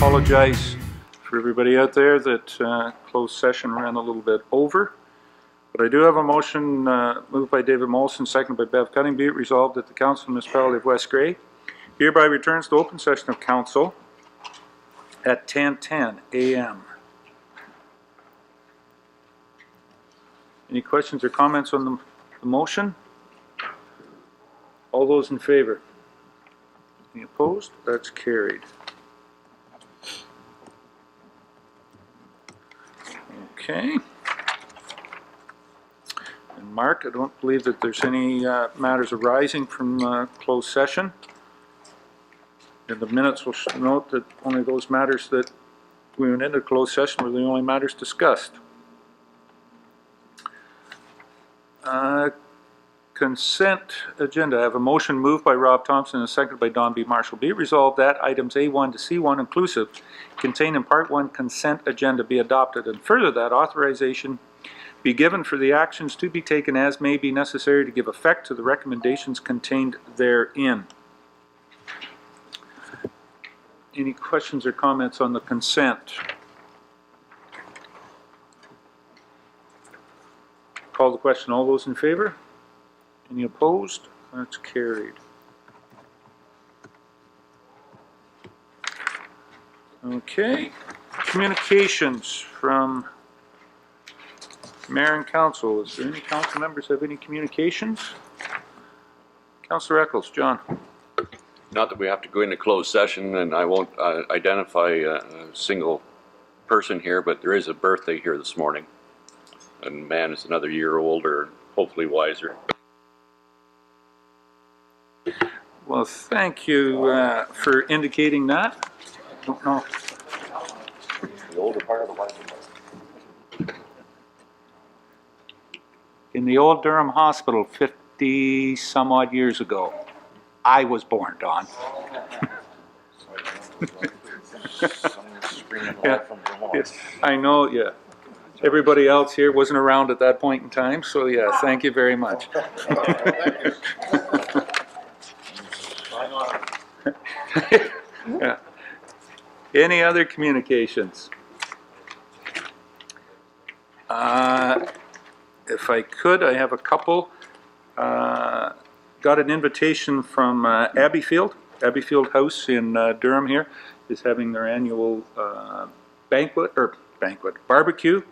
apologize for everybody out there that closed session ran a little bit over. But I do have a motion moved by David Molson, seconded by Bev Cutting. Be it resolved that the Council of the Municipality of West Grey hereby returns to open session of Council at 10:10 a.m. Any questions or comments on the motion? All those in favor? Any opposed? That's carried. Okay. And Mark, I don't believe that there's any matters arising from closed session. In the minutes will note that only those matters that we went into closed session were the only matters discussed. Consent agenda. I have a motion moved by Rob Thompson and seconded by Don B. Marshall. Be it resolved that items A1 to C1 inclusive contained in Part 1 consent agenda be adopted, and further that authorization be given for the actions to be taken as may be necessary to give effect to the recommendations contained therein. Any questions or comments on the consent? Call the question. All those in favor? Any opposed? That's carried. Okay. Communications from Mayor and Council. Is there any council members have any communications? Councillor Eccles, John. Not that we have to go into closed session, and I won't identify a single person here, but there is a birthday here this morning. And man is another year older, hopefully wiser. Well, thank you for indicating that. I don't know. The older part of the life. In the old Durham Hospital 50 some odd years ago, I was born, Don. Yeah. Yes, I know, yeah. Everybody else here wasn't around at that point in time, so yeah, thank you very much. Yeah. Any other communications? If I could, I have a couple. Got an invitation from Abbeyfield House in Durham here is having their annual barbecue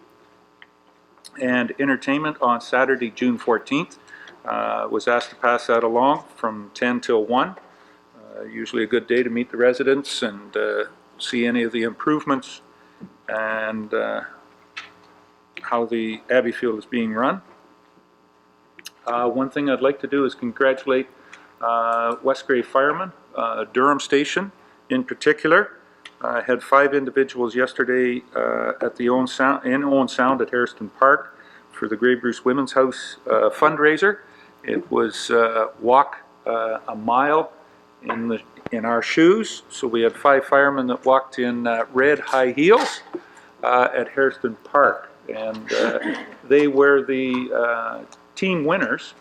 and entertainment on Saturday, June 14th. Was asked to pass that along from 10 till 1. Usually a good day to meet the residents and see any of the improvements and how the Abbeyfield is being run. One thing I'd like to do is congratulate West Grey firemen, Durham Station in particular. I had 5 individuals yesterday at the Owen Sound at Harriston Park for the Grey Bruce Women's House fundraiser. It was walk a mile in our shoes. So we had 5 firemen that walked in red high heels at Harriston Park, and they were the team winners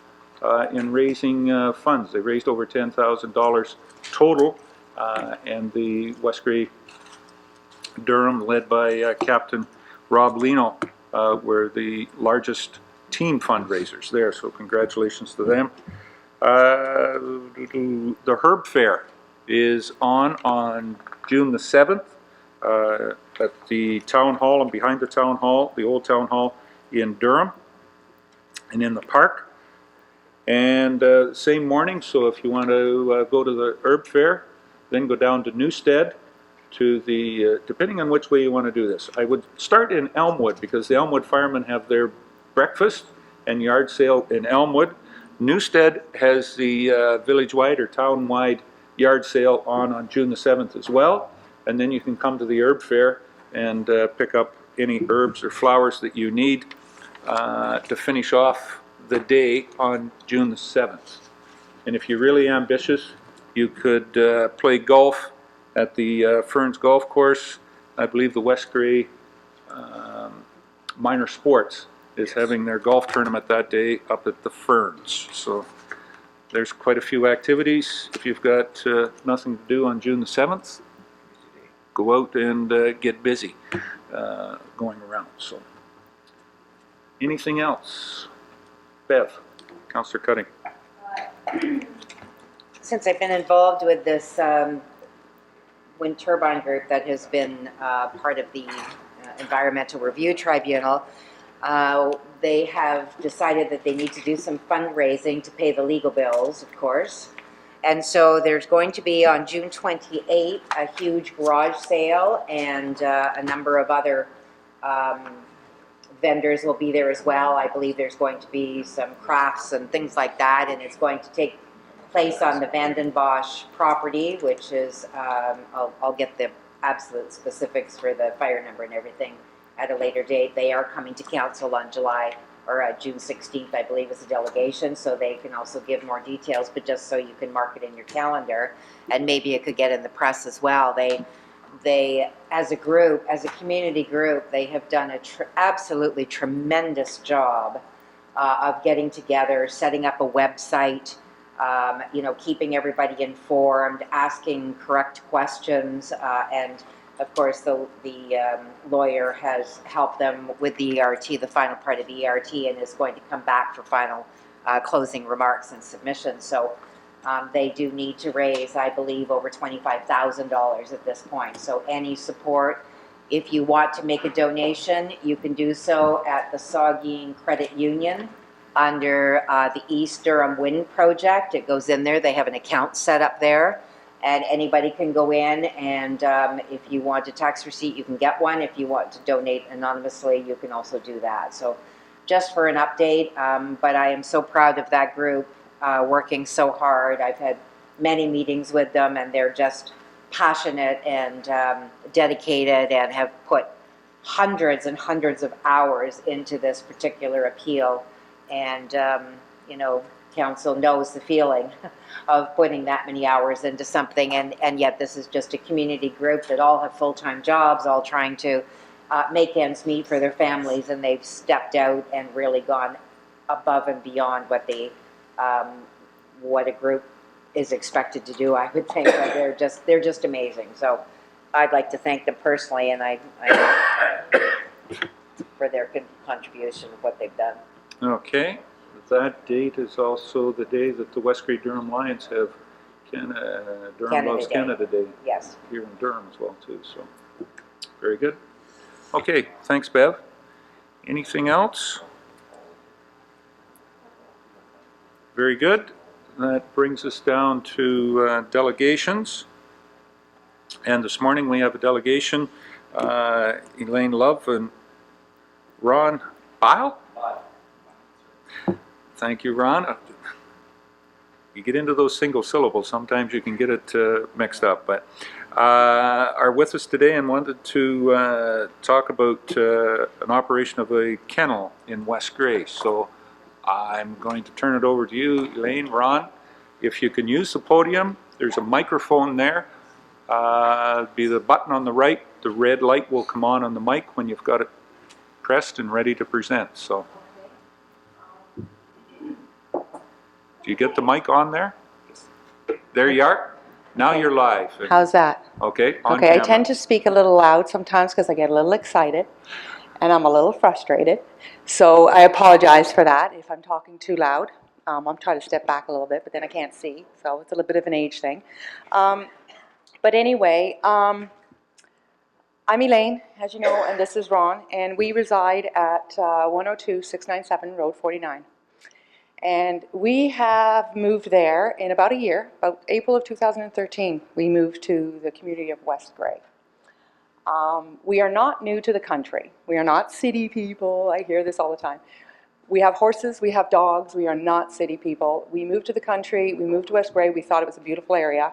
in raising funds. They raised over $10,000 total, and the West Grey Durham, led by Captain Rob Lino, were the largest team fundraisers there, so congratulations to them. The Herb Fair is on June the 7th at the Town Hall and behind the Town Hall, the old Town Hall in Durham and in the park. And same morning, so if you want to go to the Herb Fair, then go down to Newstead to the, depending on which way you want to do this. I would start in Elmwood because the Elmwood firemen have their breakfast and yard sale in Elmwood. Newstead has the village-wide or town-wide yard sale on June the 7th as well. And then you can come to the Herb Fair and pick up any herbs or flowers that you need to finish off the day on June the 7th. And if you're really ambitious, you could play golf at the Ferns Golf Course. I believe the West Grey Minor Sports is having their golf tournament that day up at the Ferns. So there's quite a few activities. If you've got nothing to do on June the 7th, go out and get busy going around. So, anything else? Bev, Councillor Cutting. Since I've been involved with this wind turbine group that has been part of the Environmental Review Tribunal, they have decided that they need to do some fundraising to pay the legal bills, of course. And so there's going to be on June 28th a huge garage sale, and a number of other vendors will be there as well. I believe there's going to be some crafts and things like that, and it's going to take place on the Vanden Bosch property, which is, I'll get the absolute specifics for the fire number and everything at a later date. They are coming to council on June 16th, I believe, is a delegation, so they can also give more details, but just so you can mark it in your calendar, and maybe it could get in the press as well. They as a group, as a community group, they have done a absolutely tremendous job of getting together, setting up a website, you know, keeping everybody informed, asking correct questions, and of course the lawyer has helped them with the ERT, the final part of the ERT, and is going to come back for final closing remarks and submissions. So they do need to raise, I believe, over $25,000 at this point. So any support, if you want to make a donation, you can do so at the Saugeen Credit Union under the East Durham Wind Project. It goes in there. They have an account set up there, and anybody can go in, and if you want a tax receipt, you can get one. If you want to donate anonymously, you can also do that. So just for an update, but I am so proud of that group working so hard. I've had many meetings with them, and they're just passionate and dedicated, and have put hundreds and hundreds of hours into this particular appeal. And, you know, council knows the feeling of putting that many hours into something, and yet this is just a community group that all have full-time jobs, all trying to make ends meet for their families, and they've stepped out and really gone above and beyond what a group is expected to do, I would think. But they're just amazing. So I'd like to thank them personally, and I for their contribution of what they've done. Okay, that date is also the day that the West Grey Durham Lions have Durham Loves Canada Day. Yes. Here in Durham as well too, so very good. Okay, thanks Bev. Anything else? Very good. That brings us down to delegations. And this morning we have a delegation, Elaine Love and Ron Bile. Thank you, Ron. You get into those single syllables, sometimes you can get it mixed up, but are with us today and wanted to talk about an operation of a kennel in West Grey. So I'm going to turn it over to you, Elaine, Ron. If you can use the podium, there's a microphone there. Be the button on the right. The red light will come on the mic when you've got it pressed and ready to present. So, do you get the mic on there? There you are. Now you're live. How's that? Okay. On okay, camera. I tend to speak a little loud sometimes because I get a little excited and I'm a little frustrated. So I apologize for that if I'm talking too loud. I'm trying to step back a little bit, but then I can't see. So it's a little bit of an age thing. But anyway, I'm Elaine, as you know, and this is Ron, and we reside at 102-697 Road 49. And we have moved there in about a year, about April of 2013, we moved to the community of West Grey. We are not new to the country. We are not city people. I hear this all the time. We have horses, we have dogs, we are not city people. We moved to the country, we moved to West Grey, we thought it was a beautiful area.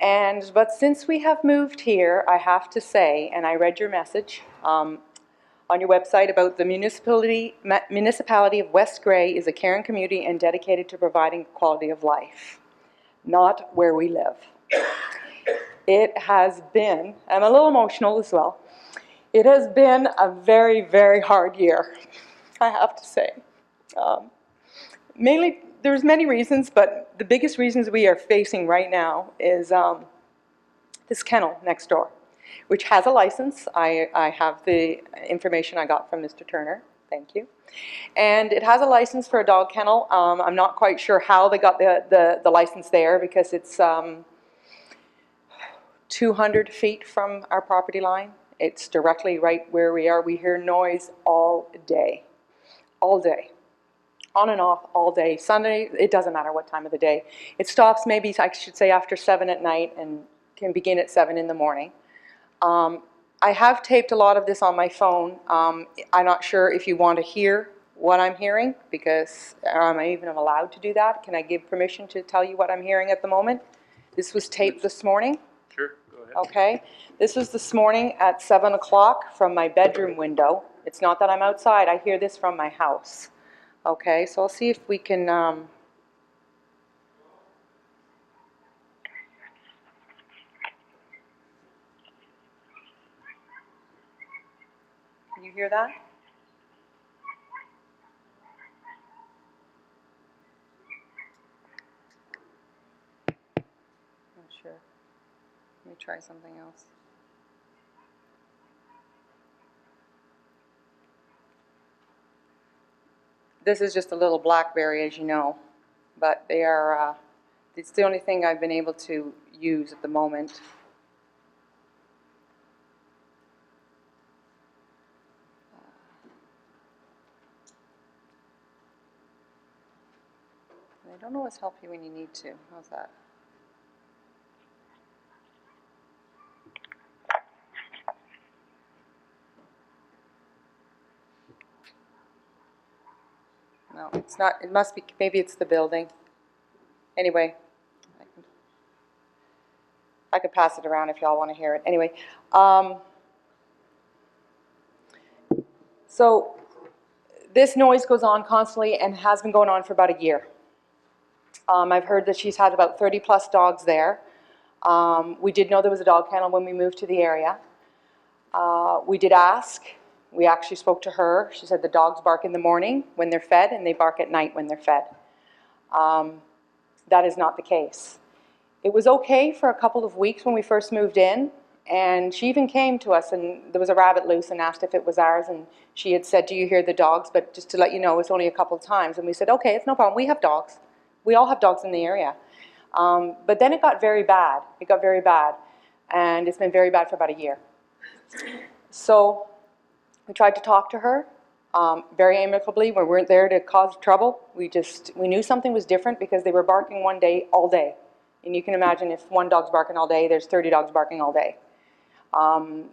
But since we have moved here, I have to say, and I read your message on your website about the Municipality of West Grey is a caring community and dedicated to providing quality of life, not where we live. It has been, I'm a little emotional as well, it has been a very, very hard year, I have to say. Mainly, there's many reasons, but the biggest reasons we are facing right now is this kennel next door. which has a license. I have the information I got from Mr. Turner. Thank you. And it has a license for a dog kennel. I'm not quite sure how they got the license there, because it's 200 feet from our property line. It's directly right where we are. We hear noise all day, on and off all day. Sunday, it doesn't matter what time of the day. It stops maybe, I should say, after 7 at night and can begin at 7 in the morning. I have taped a lot of this on my phone. I'm not sure if you want to hear what I'm hearing, because am I even allowed to do that? Can I give permission to tell you what I'm hearing at the moment? This was taped this morning. Sure, go ahead. Okay, this was this morning at 7 o'clock from my bedroom window. It's not that I'm outside, I hear this from my house. Okay, so I'll see if we can, can you hear that? Not sure. Let me try something else. This is just a little blackberry, as you know, but they are, it's the only thing I've been able to use at the moment. They don't always help you when you need to. How's that? No, it's not. It must be, maybe it's the building. Anyway, I could pass it around if y'all want to hear it. Anyway, so this noise goes on constantly and has been going on for about a year. I've heard that she's had about 30 plus dogs there. We did know there was a dog kennel when we moved to the area. We did ask. We actually spoke to her. She said the dogs bark in the morning when they're fed and they bark at night when they're fed. That is not the case. It was okay for a couple of weeks when we first moved in, and she even came to us, and there was a rabbit loose, and asked if it was ours, and she had said, do you hear the dogs? But just to let you know, it's only a couple of times. And we said, okay, it's no problem. We have dogs. We all have dogs in the area. But then it got very bad. It got very bad, and it's been very bad for about a year. So we tried to talk to her very amicably. We weren't there to cause trouble. We knew something was different because they were barking one day all day. And you can imagine if one dog's barking all day, there's 30 dogs barking all day.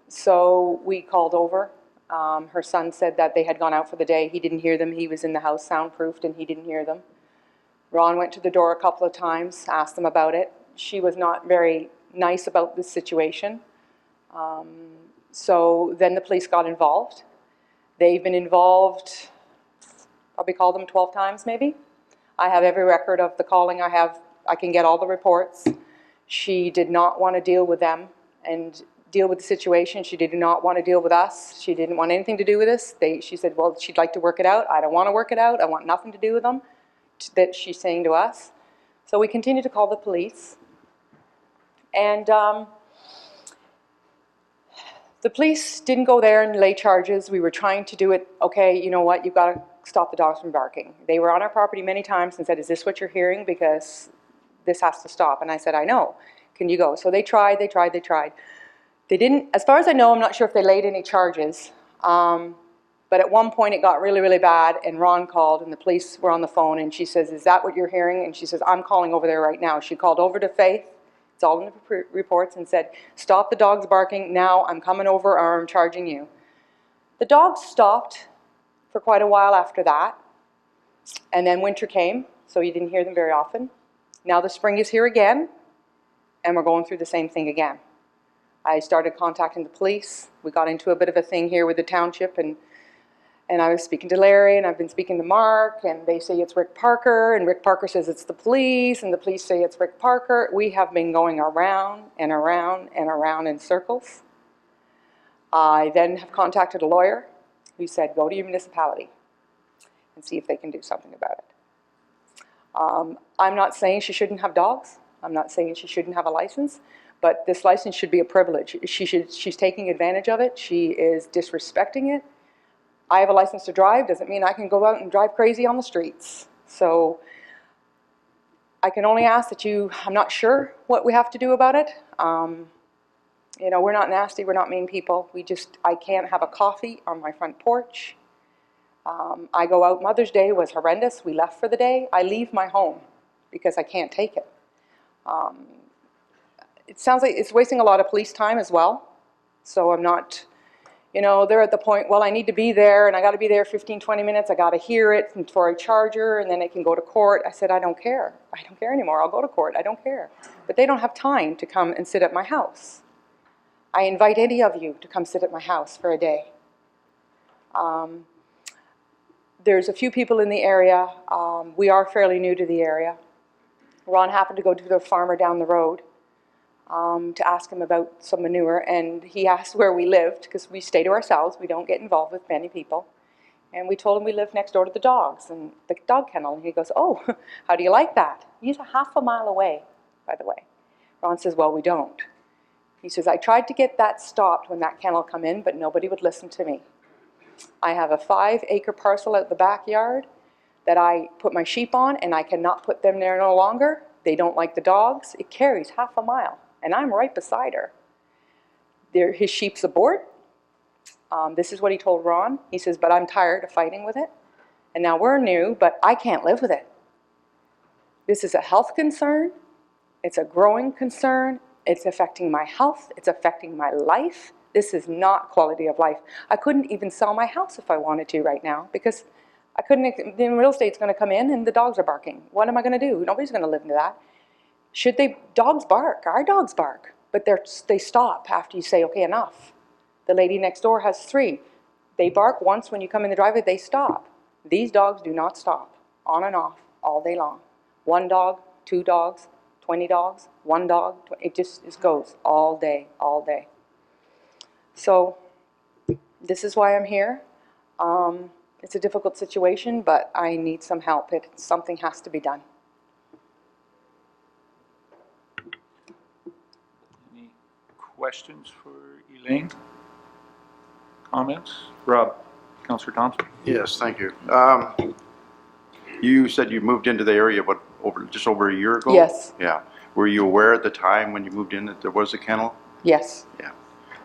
So we called over. Her son said that they had gone out for the day. He didn't hear them. He was in the house soundproofed and he didn't hear them. Ron went to the door a couple of times, asked them about it. She was not very nice about this situation. So then the police got involved. They've been involved, probably called them 12 times maybe. I have every record of the calling. I can get all the reports. She did not want to deal with them and deal with the situation. She did not want to deal with us. She didn't want anything to do with us. She said, well, she'd like to work it out. I don't want to work it out. I want nothing to do with them, that she's saying to us. So we continued to call the police. And the police didn't go there and lay charges. We were trying to do it, okay, you know what, you've got to stop the dogs from barking. They were on our property many times and said, is this what you're hearing? Because this has to stop. And I said, I know. Can you go? So they tried. They didn't, as far as I know, I'm not sure if they laid any charges. But at one point it got really, really bad, and Ron called and the police were on the phone, and she says, is that what you're hearing? And she says, I'm calling over there right now. She called over to Faith, it's all in the reports, and said, stop the dogs barking now, I'm coming over or I'm charging you. The dogs stopped for quite a while after that, and then winter came, so you didn't hear them very often. Now the spring is here again, and we're going through the same thing again. I started contacting the police. We got into a bit of a thing here with the township, and I was speaking to Larry, and I've been speaking to Mark, and they say it's Rick Parker, and Rick Parker says it's the police, and the police say it's Rick Parker. We have been going around and around and around in circles. I then have contacted a lawyer who said, go to your municipality and see if they can do something about it. I'm not saying she shouldn't have dogs. I'm not saying she shouldn't have a license, But this license should be a privilege. She's taking advantage of it. She is disrespecting it. I have a license to drive, doesn't mean I can go out and drive crazy on the streets. So I can only ask that I'm not sure what we have to do about it. You know, we're not nasty, we're not mean people. I can't have a coffee on my front porch. I go out, Mother's Day was horrendous. We left for the day. I leave my home because I can't take it. It sounds like it's wasting a lot of police time as well. So I'm not, you know, they're at the point, well, I need to be there, and I got to be there 15, 20 minutes. I got to hear it for a charger, and then I can go to court. I said, I don't care. I don't care anymore. I'll go to court. I don't care. But they don't have time to come and sit at my house. I invite any of you to come sit at my house for a day. There's a few people in the area. We are fairly new to the area. Ron happened to go to the farmer down the road to ask him about some manure, and he asked where we lived, because we stay to ourselves. We don't get involved with many people. And we told him we live next door to the dogs and the dog kennel. And he goes, oh, how do you like that? He's a half a mile away, by the way. Ron says, well, we don't. He says, I tried to get that stopped when that kennel come in, but nobody would listen to me. I have a 5-acre parcel out the backyard that I put my sheep on, and I cannot put them there no longer. They don't like the dogs. It carries half a mile, and I'm right beside her. His sheep's aboard. This is what he told Ron. He says, but I'm tired of fighting with it. And now we're new, but I can't live with it. This is a health concern. It's a growing concern. It's affecting my health. It's affecting my life. This is not quality of life. I couldn't even sell my house if I wanted to right now, because I couldn't. The real estate's going to come in and the dogs are barking. What am I going to do? Nobody's going to live into that. Should they? Dogs bark. Our dogs bark. But they stop after you say, okay, enough. The lady next door has 3. They bark once when you come in the driveway, they stop. These dogs do not stop. On and off all day long. 1 dog, 2 dogs, 20 dogs, 1 dog. It just goes all day, all day. So this is why I'm here. It's a difficult situation, but I need some help. Something has to be done. Any questions for Elaine? Comments? Rob, Councillor Thompson? Yes, thank you. You said you moved into the area, what, just over a year ago? Yes. Yeah. Were you aware at the time when you moved in that there was a kennel? Yes. Yeah.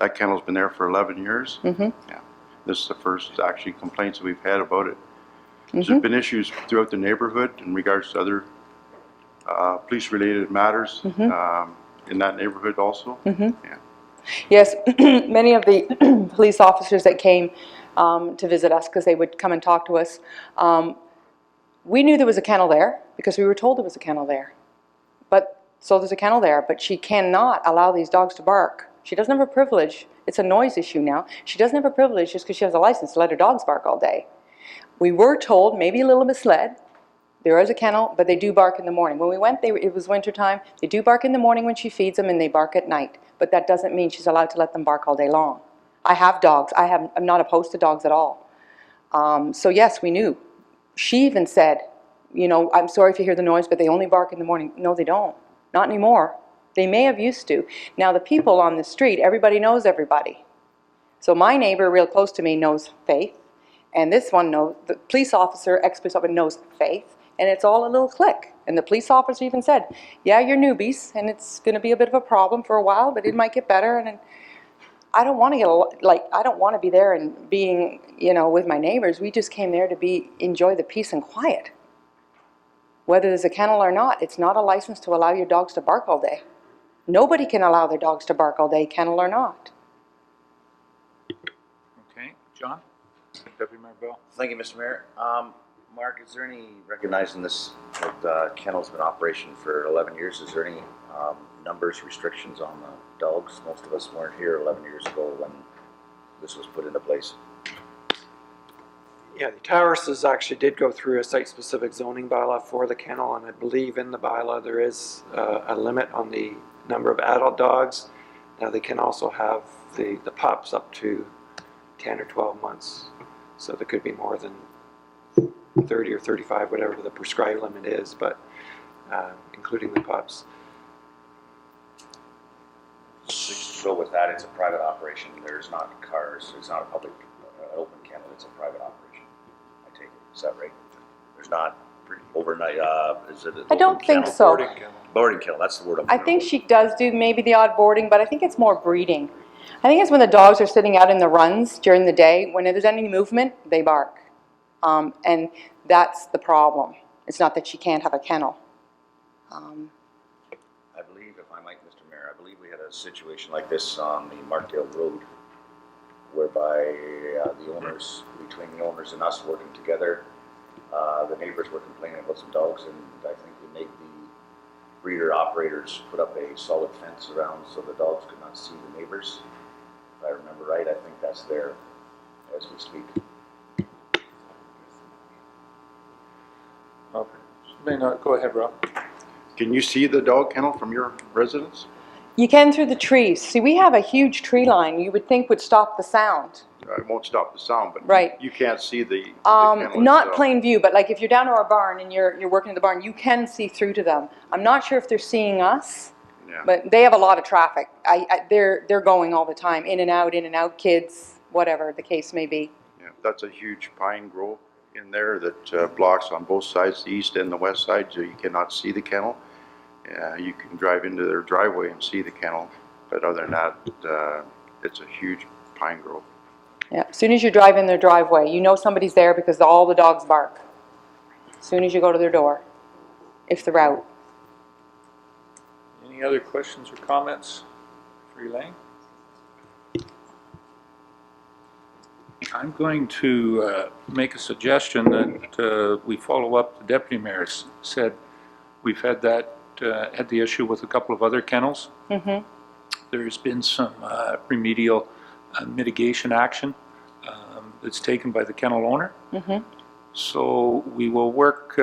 That kennel's been there for 11 years? Mm-hmm. Yeah. This is the first, actually, complaints that we've had about it. Mm-hmm. There's been issues throughout the neighborhood in regards to other police-related matters in that neighborhood also? Mm-hmm. Yeah. Yes, many of the police officers that came to visit us, because they would come and talk to us, we knew there was a kennel there because we were told there was a kennel there. So there's a kennel there, but she cannot allow these dogs to bark. She doesn't have a privilege. It's a noise issue now. She doesn't have a privilege just because she has a license to let her dogs bark all day. We were told, maybe a little misled, there is a kennel, but they do bark in the morning. When we went, it was winter time. They do bark in the morning when she feeds them, and they bark at night. But that doesn't mean she's allowed to let them bark all day long. I have dogs. I'm not opposed to dogs at all. So yes, we knew. She even said, you know, I'm sorry if you hear the noise, but they only bark in the morning. No, they don't. Not anymore. They may have used to. Now the people on the street, everybody knows everybody. So my neighbor real close to me knows Faith, and this one knows, the police officer, ex-police officer knows Faith, and it's all a little clique. And the police officer even said, yeah, you're newbies, and it's going to be a bit of a problem for a while, but it might get better. And I don't want to I don't want to be there and being, you know, with my neighbors. We just came there to enjoy the peace and quiet. Whether there's a kennel or not, it's not a license to allow your dogs to bark all day. Nobody can allow their dogs to bark all day, kennel or not. Okay, John? Deputy Mayor Bell? Thank you, Mr. Mayor. Mark, is there any, recognizing this, that kennel's been in operation for 11 years, is there any numbers, restrictions on the dogs? Most of us weren't here 11 years ago when this was put into place. Yeah, the Towers actually did go through a site-specific zoning bylaw for the kennel, and I believe in the bylaw there is a limit on the number of adult dogs. Now they can also have the pups up to 10 or 12 months, so there could be more than 30 or 35, whatever the prescribed limit is, but including the pups. So with that, it's a private operation. There's not cars. It's not a public, open kennel. It's a private operation. I take it. Is that right? There's not overnight, is it? I don't think so. Boarding kennel, that's the word I'm I looking think for. she does do maybe the odd boarding, but I think it's more breeding. I think it's when the dogs are sitting out in the runs during the day, when there's any movement, they bark. And that's the problem. It's not that she can't have a kennel. I believe, if I might, Mr. Mayor, I believe we had a situation like this on the Markdale Road, whereby the owners, between the owners and us working together, the neighbors were complaining about some dogs, and I think we made the breeder operators put up a solid fence around so the dogs could not see the neighbors. If I remember right, I think that's there as we speak. Go ahead, Rob. Can you see the dog kennel from your residence? You can through the trees. See, we have a huge tree line you would think would stop the sound. It won't stop the sound, but Right. you can't see the kennel Not itself. plain view, but like if you're down to our barn and you're working in the barn, you can see through to them. I'm not sure if they're seeing us, Yeah. but they have a lot of traffic. They're going all the time, in and out, kids, whatever the case may be. Yeah, that's a huge pine grove in there that blocks on both sides, the east and the west side, so you cannot see the kennel. You can drive into their driveway and see the kennel, but other than that, it's a huge pine grove. Yeah, as soon as you drive in their driveway, you know somebody's there because all the dogs bark. As soon as you go to their door, if they're out. Any other questions or comments for Elaine? I'm going to make a suggestion that we follow up. The deputy mayor said we've had had the issue with a couple of other kennels. Mm-hmm. There's been some remedial mitigation action that's taken by the kennel owner. Mm-hmm. So we will work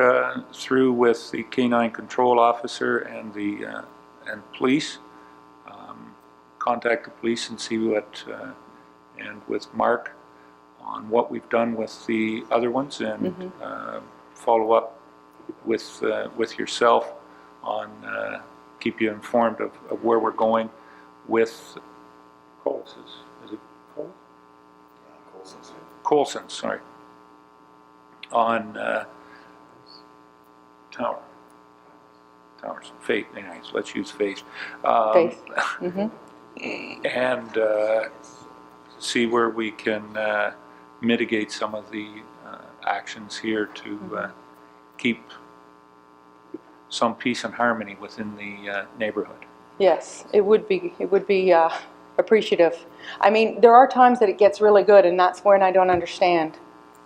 through with the canine control officer and the police. Contact the police and see what, and with Mark on what we've done with the other ones, and follow up with yourself on keep you informed of where we're going with Coles. Is it Coles? Colson's, sorry. On Towers, Faith, anyways, let's use Faith. Faith. Mm-hmm. And see where we can mitigate some of the actions here to keep some peace and harmony within the neighborhood. Yes, it would be appreciative. I mean, there are times that it gets really good, and that's when I don't understand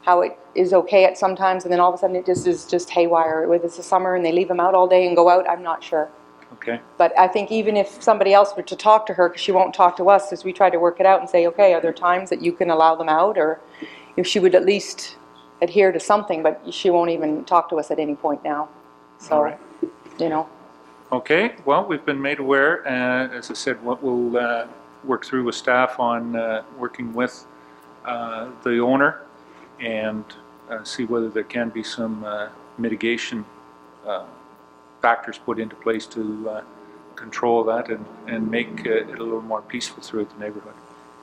how it is okay at some times, and then all of a sudden it just is just haywire. Whether it's the summer and they leave them out all day and go out, I'm not sure. Okay. But I think even if somebody else were to talk to her, because she won't talk to us, as we try to work it out and say, okay, are there times that you can allow them out, or if she would at least adhere to something, but she won't even talk to us at any point now. So, All right. you know. Okay, well, we've been made aware, as I said, we'll work through with staff on working with the owner and see whether there can be some mitigation factors put into place to control that and make it a little more peaceful throughout the neighborhood.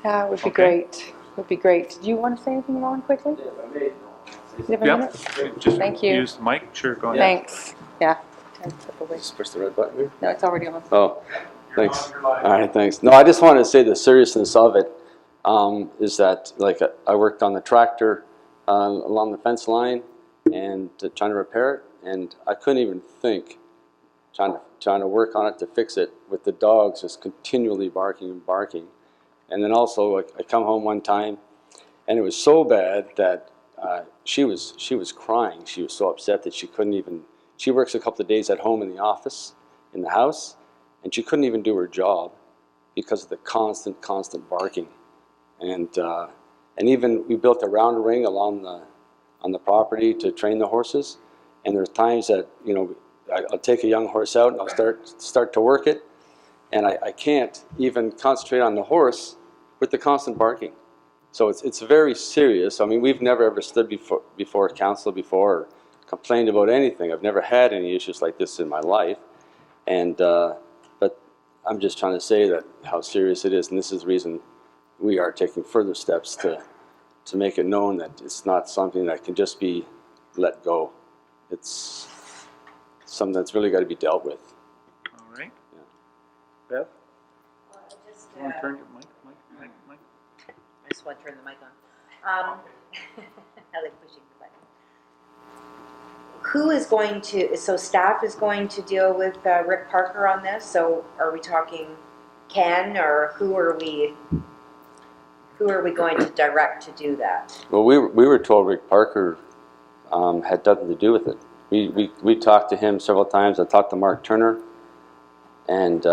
Yeah, it would be Okay. great. It would be great. Do you want to say anything, Ron, quickly? Do you have a minute? Just Thank you. use the mic, sure, go ahead. Thanks. Yeah. Step away. Just push the red button here? No, it's already on. Oh, thanks. All right, thanks. No, I just wanted to say the seriousness of it is that, like, I worked on the tractor along the fence line and trying to repair it, and I couldn't even think trying to work on it to fix it with the dogs just continually barking and barking. And then also, I come home one time, and it was so bad that she was crying. She was so upset that she couldn't even. She works a couple of days at home in the office, in the house, and she couldn't even do her job because of the constant barking. And even we built a round ring on the property to train the horses. And there's times that, you know, I'll take a young horse out and I'll start to work it, and I can't even concentrate on the horse with the constant barking. So it's very serious. I mean, we've never ever stood before council before or complained about anything. I've never had any issues like this in my life, and but I'm just trying to say that how serious it is, and this is the reason we are taking further steps to make it known that it's not something that can just be let go. It's something that's really got to be dealt with. All right. Yeah. Beth, Just, you want to turn your mic? I just want to turn the mic on. I like pushing the button. Who is going to, so staff is going to deal with Rick Parker on this? So are we talking Ken, or who are we going to direct to do that? Well, we were told Rick Parker had nothing to do with it. We talked to him several times. I talked to Mark Turner, and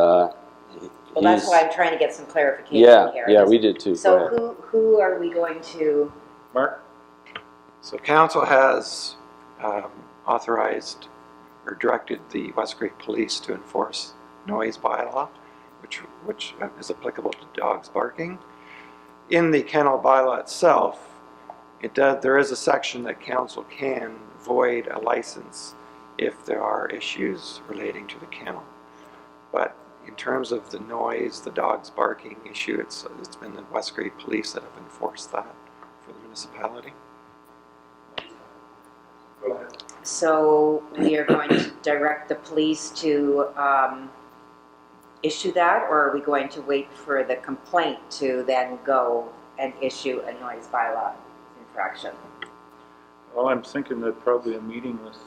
Well, that's why I'm trying to get some clarification here. Yeah, we did too. So who are we going to? Mark? So council has authorized or directed the West Creek Police to enforce noise bylaw, which is applicable to dogs barking. In the kennel bylaw itself, there is a section that council can void a license if there are issues relating to the kennel. But in terms of the noise, the dogs barking issue, it's been the West Creek Police that have enforced that for the municipality. Go ahead. So we are going to direct the police to issue that, or are we going to wait for the complaint to then go and issue a noise bylaw infraction? Well, I'm thinking that probably a meeting with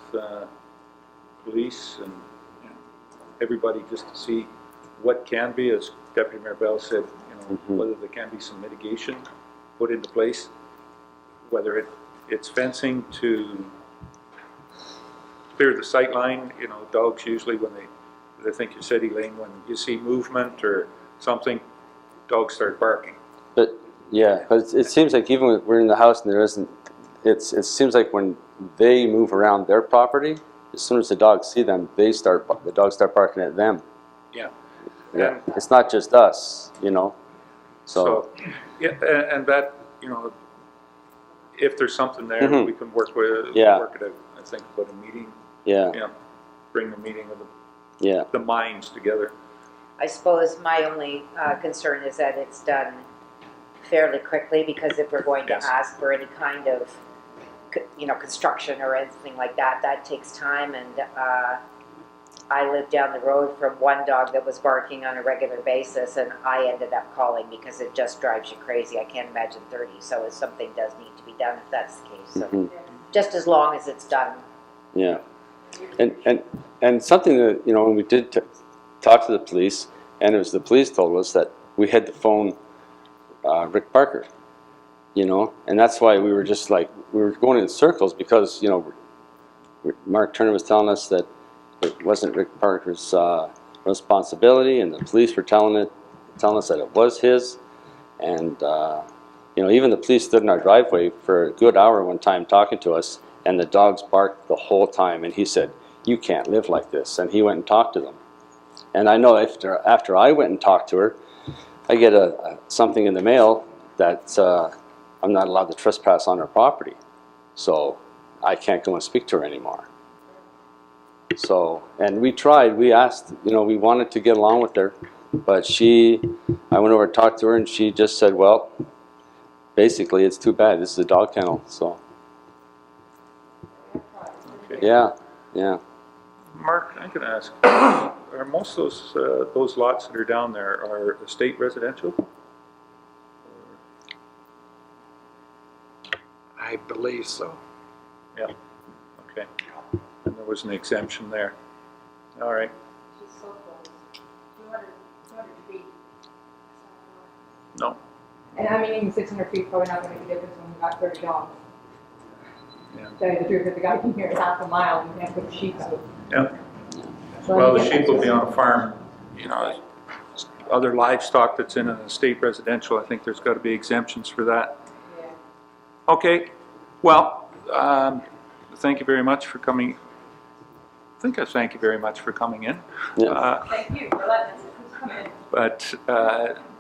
police and everybody, just to see what can be, as Deputy Mayor Bell said, whether there can be some mitigation put into place, whether it's fencing to clear the sight line. Dogs usually, when they think you're city lane, when you see movement or something, dogs start barking. But yeah, but it seems like even when we're in the house and there isn't, it seems like when they move around their property, as soon as the dogs see them, the dogs start barking at them. Yeah. Yeah, it's not just us, So yeah, and that, if there's something there, we can work with, work it out. I think about a meeting. Yeah. Bring the meeting of Yeah. the minds together. I suppose my only concern is that it's done fairly quickly, because if we're going to ask for any kind of, construction or anything like that, that takes time. And I live down the road from one dog that was barking on a regular basis, and I ended up calling because it just drives you crazy. I can't imagine 30. So if something does need to be done, if that's the case, so just as long as it's done. Yeah. And something that, when we did talk to the police, and it was the police told us that we had to phone Rick Parker, and that's why we were just like, we were going in circles, because, Mark Turner was telling us that it wasn't Rick Parker's responsibility, and the police were telling us that it was his. And, even the police stood in our driveway for a good hour one time talking to us, and the dogs barked the whole time. And he said, "You can't live like this." And he went and talked to them. And I know after I went and talked to her, I get something in the mail that I'm not allowed to trespass on her property. So I can't go and speak to her anymore. So, and we tried, we asked, we wanted to get along with her, but I went over and talked to her, and she just said, well, basically it's too bad, this is a dog kennel, so. Okay. Yeah. Mark, I can ask, are most of those lots that are down there are estate residential? I believe so. Yeah. Okay. And there was an exemption there. All right. She's so close. 200 feet. No. And I mean, even 600 feet probably not going to make a difference when you've got 30 dogs. Yeah. Tell you the truth, if the guy can hear it half a mile and can't put the sheep out. Yeah. So Well, the you sheep get- will be on a farm, other livestock that's in an estate residential, I think there's got to be exemptions for that. Yeah. Okay, well, thank you very much for coming. Thank you very much for coming in. Yeah. Thank you for letting us come in. But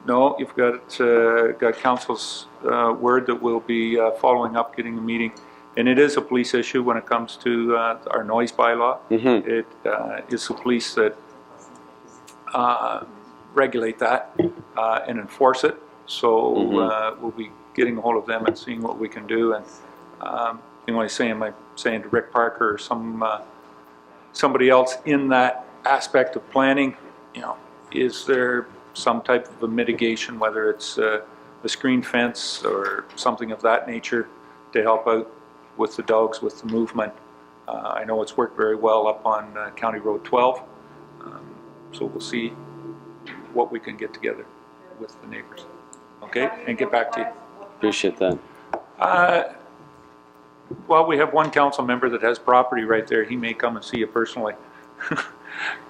no, you've got council's word that we'll be following up, getting the meeting. And it is a police issue when it comes to our noise bylaw. It is the police that regulate that and enforce it. So we'll be getting a hold of them and seeing what we can do. And I'm saying to Rick Parker or somebody else in that aspect of planning, you know, is there some type of a mitigation, whether it's a screen fence or something of that nature, to help out with the dogs, with the movement. I know it's worked very well up on County Road 12, so we'll see what we can get together with the neighbors. Okay, and get back to you. Appreciate that. Well, we have one council member that has property right there. He may come and see you personally.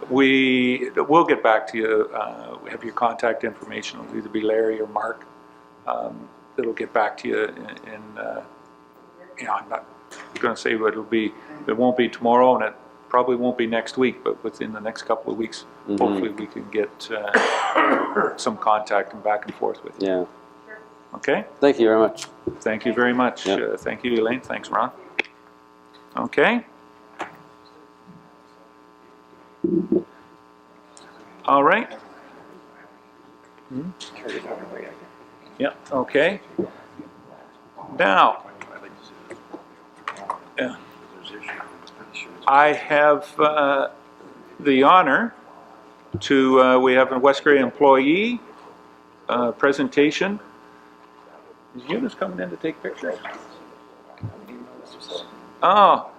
We'll get back to you. We have your contact information. It'll either be Larry or Mark. That'll get back to you you know, I'm not going to say what it'll be. It won't be tomorrow, and it probably won't be next week, but within the next couple of weeks, hopefully we can get some contact and back and forth with you. Yeah. Okay? Thank you very much. Thank you very much. Yep. Thank you, Elaine. Thanks, Ron. Okay. All right. Yeah, okay. Now, I have the honor to, we have a West Grey employee presentation. Is Eunice coming in to take pictures? Oh,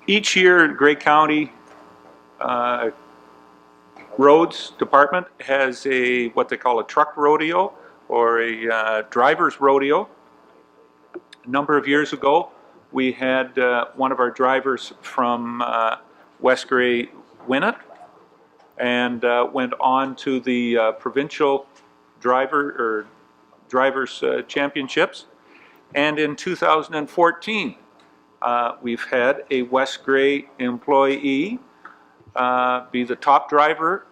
each year Grey County Roads Department has what they call a truck rodeo or a driver's rodeo. A number of years ago, we had one of our drivers from West Grey win it and went on to the provincial drivers championships. And in 2014, we've had a West Grey employee be the top driver,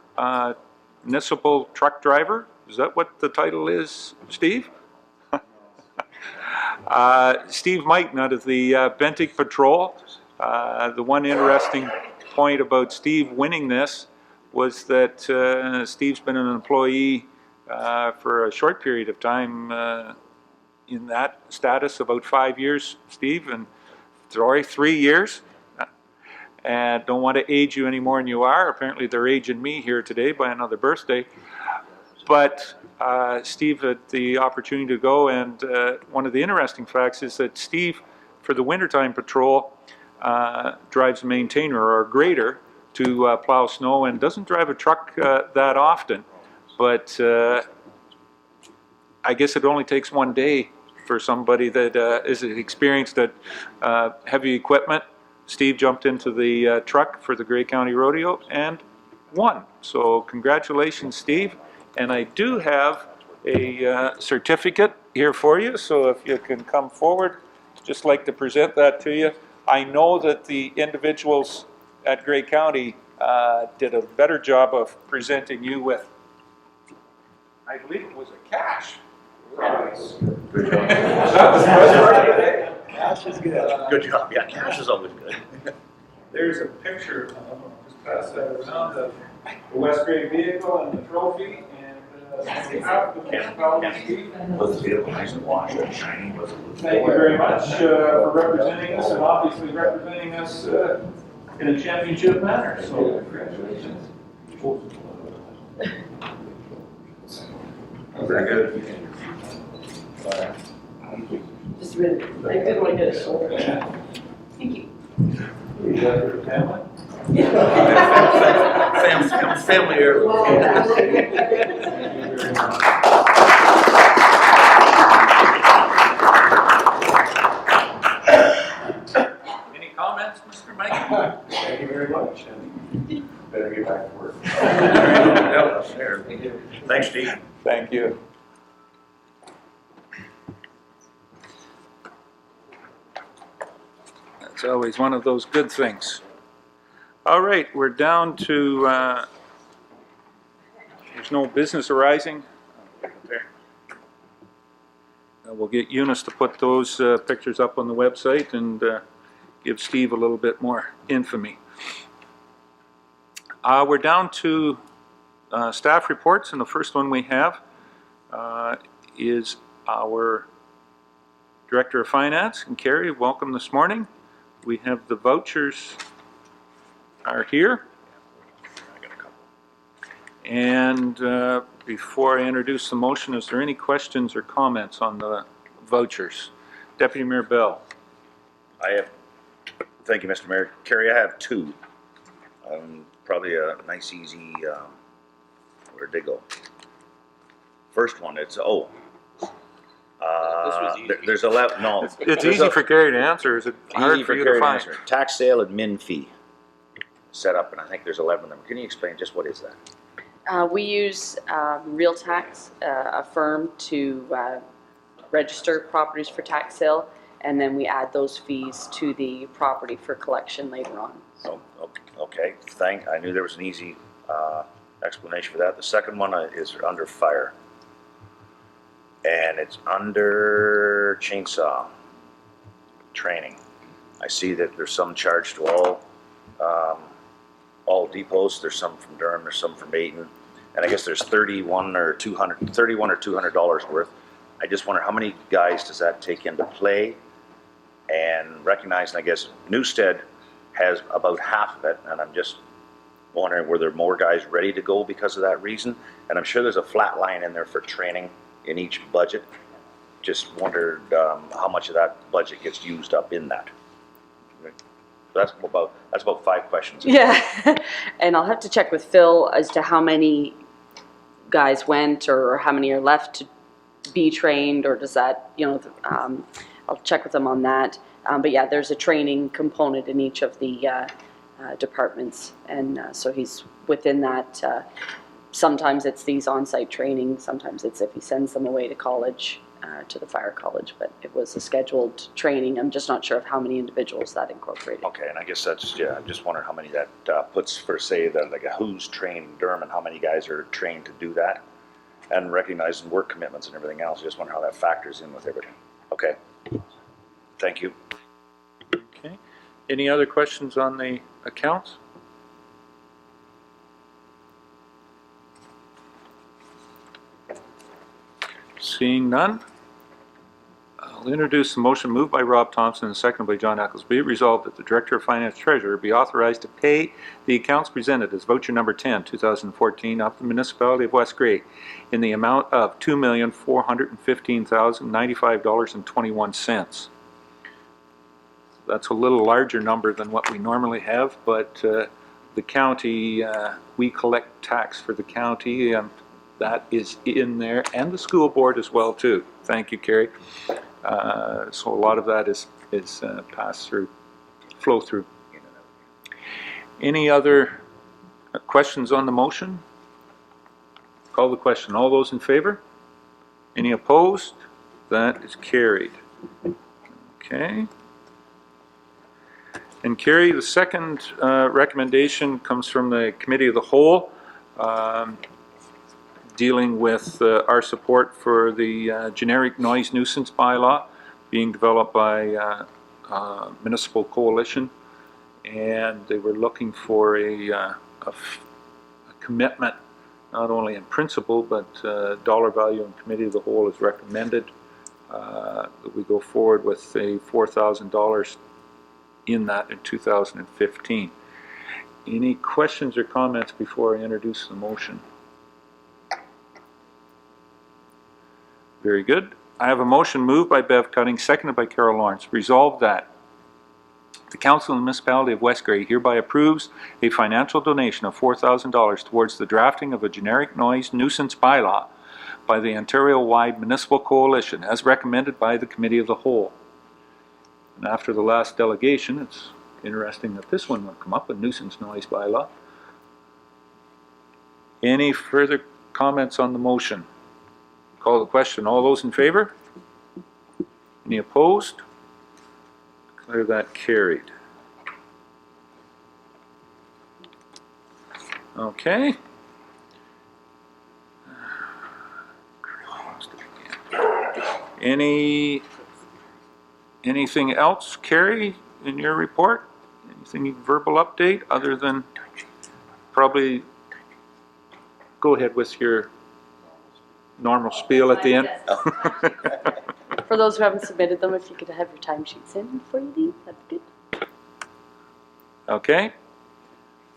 municipal truck driver. Is that what the title is, Steve? Steve Mighton out of the Bentic Patrol. The one interesting point about Steve winning this was that Steve's been an employee for a short period of time in that status, about 5 years, Steve, and sorry, 3 years. And don't want to age you any more than you are. Apparently they're aging me here today by another birthday. But Steve had the opportunity to go, and one of the interesting facts is that Steve, for the wintertime patrol, drives a maintainer or a grader to plow snow and doesn't drive a truck that often. But I guess it only takes one day for somebody that is experienced at heavy equipment. Steve jumped into the truck for the Grey County Rodeo and won. So congratulations, Steve. And I do have a certificate here for you, so if you can come forward, just like to present that to you. I know that the individuals at Grey County did a better job of presenting you with, I believe it was a cash. Good job. Cash is good. Good job. Yeah, cash is always good. There's a picture, just pass that around, of the West Grey vehicle and the trophy, and on behalf of the municipality. Was the vehicle nice and washed and shiny? Was it? Thank you very much for representing us, and obviously representing us in a championship manner, so congratulations. Very good. Just really, I didn't want to get a shoulder. Thank you. You got your family? Family here. Any comments, Mr. Mike? Thank you very much, and better get back to work. Thanks, Steve. Thank you. That's always one of those good things. All right, we're down to, there's no business arising. There. We'll get Eunice to put those pictures up on the website and give Steve a little bit more infamy. We're down to staff reports, and the first one we have is our Director of Finance, and Carrie, welcome this morning. We have the vouchers are here. And before I introduce the motion, is there any questions or comments on the vouchers? Deputy Mayor Bell. Thank you, Mr. Mayor. Kerry, I have two. Probably a nice, easy, where'd they go? First one, it's, there's 11, no. It's easy for Carrie to answer. Is it hard for you to find? Tax sale admin fee set up, and I think there's 11 of them. Can you explain just what is that? We use Real Tax, a firm, to register properties for tax sale, and then we add those fees to the property for collection later on. Oh, okay, I knew there was an easy explanation for that. The second one is under fire, and it's under chainsaw training. I see that there's some charge to all depots. There's some from Durham, there's some from Ayton, and I guess there's $31 or $200 worth. I just wonder how many guys does that take into play, and recognizing, I guess, Newstead has about half of it, and I'm just wondering, were there more guys ready to go because of that reason? And I'm sure there's a flat line in there for training in each budget. Just wondered how much of that budget gets used up in that. That's about 5 questions. Yeah, and I'll have to check with Phil as to how many guys went or how many are left to be trained, or does that, I'll check with them on that. But yeah, there's a training component in each of the departments, and so he's within that. Sometimes it's these on-site trainings, sometimes it's if he sends them away to college, to the fire college, but it was a scheduled training. I'm just not sure of how many individuals that incorporated. Okay, and I guess that's, yeah, I'm just wondering how many that puts for, say, like who's trained in Durham and how many guys are trained to do that, and recognizing work commitments and everything else. I just wonder how that factors in with everything. Okay, thank you. Okay. Any other questions on the accounts? Seeing none, I'll introduce the motion moved by Rob Thompson and seconded by John Eccles. Be it resolved that the Director of Finance Treasurer be authorized to pay the accounts presented as voucher number 10, 2014, of the Municipality of West Grey in the amount of $2,415,095.21. That's a little larger number than what we normally have, but the county, we collect tax for the county, and that is in there, and the school board as well too. Thank you, Carrie. So a lot of that is pass through, flow through. Any other questions on the motion? Call the question. All those in favor? Any opposed? That is carried. Okay. And Carrie, the second recommendation comes from the Committee of the Whole, dealing with our support for the generic noise nuisance bylaw being developed by Municipal Coalition, and they were looking for a commitment, not only in principle but dollar value, and Committee of the Whole has recommended that we go forward with a $4,000 in that in 2015. Any questions or comments before I introduce the motion? Very good. I have a motion moved by Bev Cutting, seconded by Carol Lawrence. Resolved that the Council of the Municipality of West Grey hereby approves a financial donation of $4,000 towards the drafting of a generic noise nuisance bylaw by the Ontario-wide Municipal Coalition as recommended by the Committee of the Whole. And after the last delegation, it's interesting that this one will come up, a nuisance noise bylaw. Any further comments on the motion? Call the question. All those in favor? Any opposed? Declare that carried. Okay. Anything else, Carrie, in your report? Anything verbal update other than probably go ahead with your normal spiel at the end. For those who haven't submitted them, if you could have your timesheets in before you leave, that'd be good. Okay.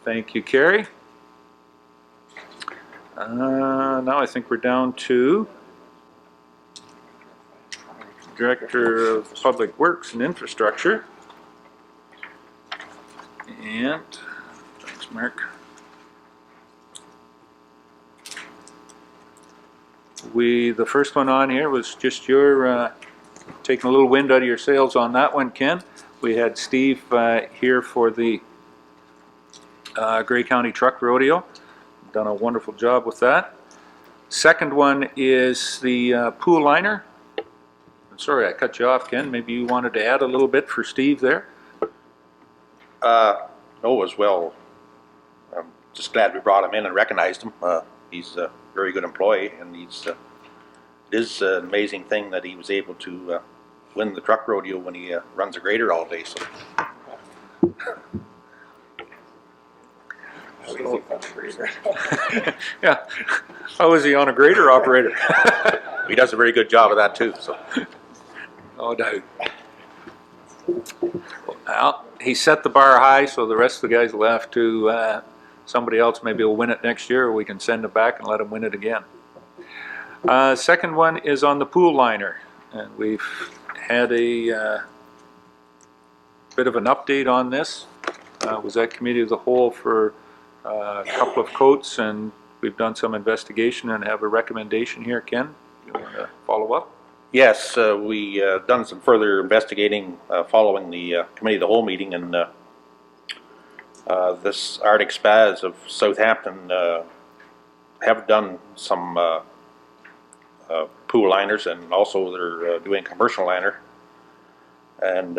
Thank you, Carrie. Now I think we're down to Director of Public Works and Infrastructure. And, thanks, Mark. The first one on here was just your, taking a little wind out of your sails on that one, Ken. We had Steve here for the Grey County Truck Rodeo. Done a wonderful job with that. Second one is the pool liner. I'm sorry I cut you off, Ken. Maybe you wanted to add a little bit for Steve there? No, as well. I'm just glad we brought him in and recognized him. He's a very good employee, and it is an amazing thing that he was able to win the truck rodeo when he runs a grader all day. So. Yeah. How is he on a grader operator? He does a very good job of that too. So. No doubt. Well, he set the bar high, so the rest of the guys left to somebody else maybe will win it next year, or we can send it back and let him win it again. Second one is on the pool liner, and we've had a bit of an update on this. Was at committee of the whole for a couple of quotes, and we've done some investigation and have a recommendation here. Ken, you want to follow up? Yes, we done some further investigating following the committee of the whole meeting, and this Arctic Spas of Southampton have done some pool liners, and also they're doing commercial liner, and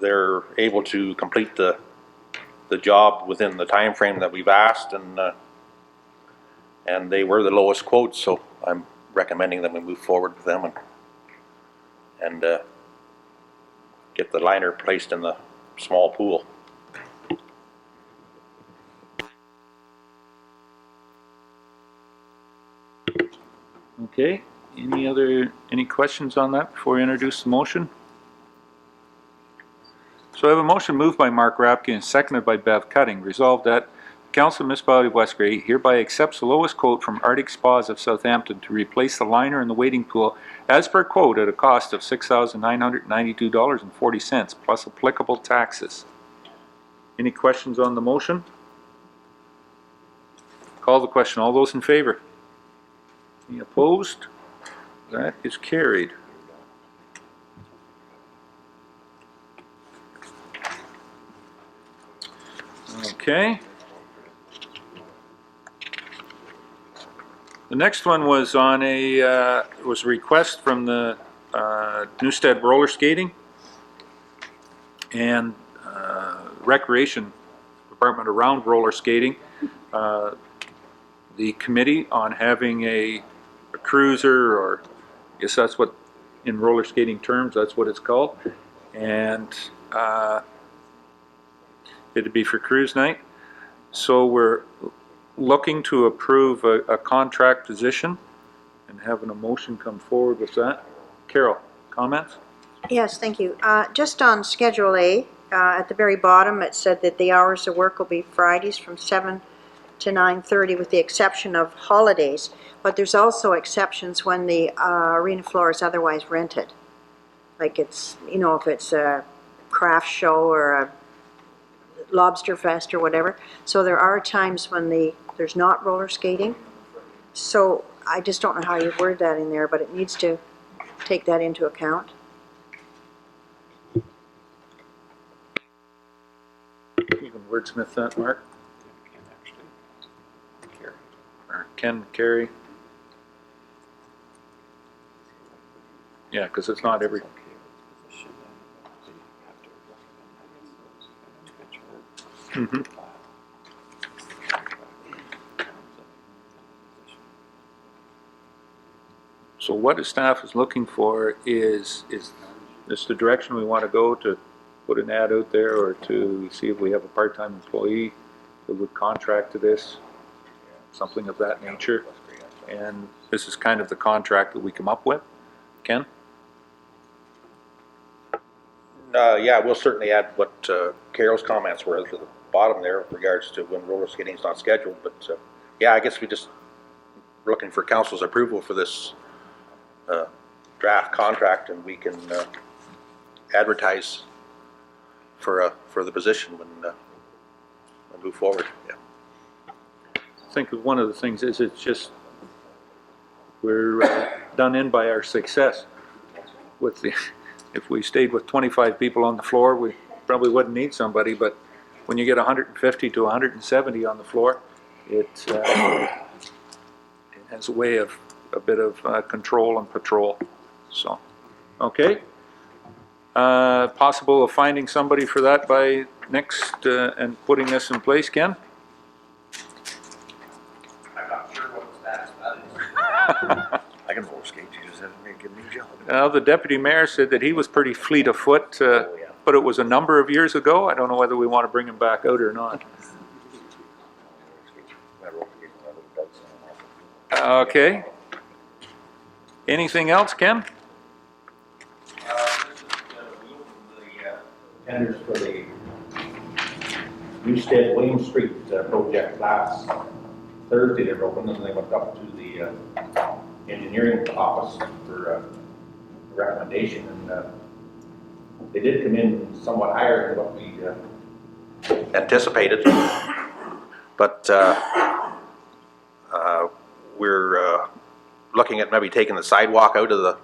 they're able to complete the job within the time frame that we've asked, and they were the lowest quote, so I'm recommending that we move forward with them and get the liner placed in the small pool. Okay. Any questions on that before we introduce the motion? So I have a motion moved by Mark Rapke and seconded by Bev Cutting. Resolved that the Council of Municipality of West Grey hereby accepts the lowest quote from Arctic Spas of Southampton to replace the liner in the wading pool as per quote at a cost of $6,992.40 plus applicable taxes. Any questions on the motion? Call the question. All those in favor? Any opposed? That is carried. Okay. The next one was on a request from the Newstead roller skating and recreation department around roller skating. The committee on having a cruiser, or I guess that's what in roller skating terms that's what it's called, and it'd be for cruise night. So we're looking to approve a contract position and having a motion come forward with that. Carol, comments? Yes, thank you. Just on Schedule A, at the very bottom, it said that the hours of work will be Fridays from 7 to 9:30 with the exception of holidays, but there's also exceptions when the arena floor is otherwise rented. Like it's, you know, if it's a craft show or a lobster fest or whatever. So there are times when there's not roller skating. So I just don't know how you word that in there, but it needs to take that into account. You can wordsmith that, Mark. Or Ken, Carrie. Yeah, because it's not every. Mm-hmm. So what the staff is looking for is this the direction we want to go, to put an ad out there, or to see if we have a part-time employee that would contract to this? something of that nature. And this is kind of the contract that we come up with. Ken? Yeah, we'll certainly add what Carol's comments were at the bottom there with regards to when roller skating is not scheduled. But yeah, I guess we just looking for council's approval for this draft contract, and we can advertise for the position when move forward. Yeah. I think one of the things is it's just we're done in by our success. With the, if we stayed with 25 people on the floor, we probably wouldn't need somebody. But when you get 150 to 170 on the floor, it has a way of a bit of control and patrol. So, okay. Possible of finding somebody for that by next and putting this in place, Ken? I'm not sure what the status of that is. I can roller skate, you just have to give me a job. Well, the deputy mayor said that he was pretty fleet of foot, but it was a number of years ago. I don't know whether we want to bring him back out or not. Okay. Anything else, Ken? Tenders for the Newstead William Street project last Thursday. They were open, and they went up to the engineering office for a recommendation, and they did come in somewhat higher than what we anticipated. But we're looking at maybe taking the sidewalk out of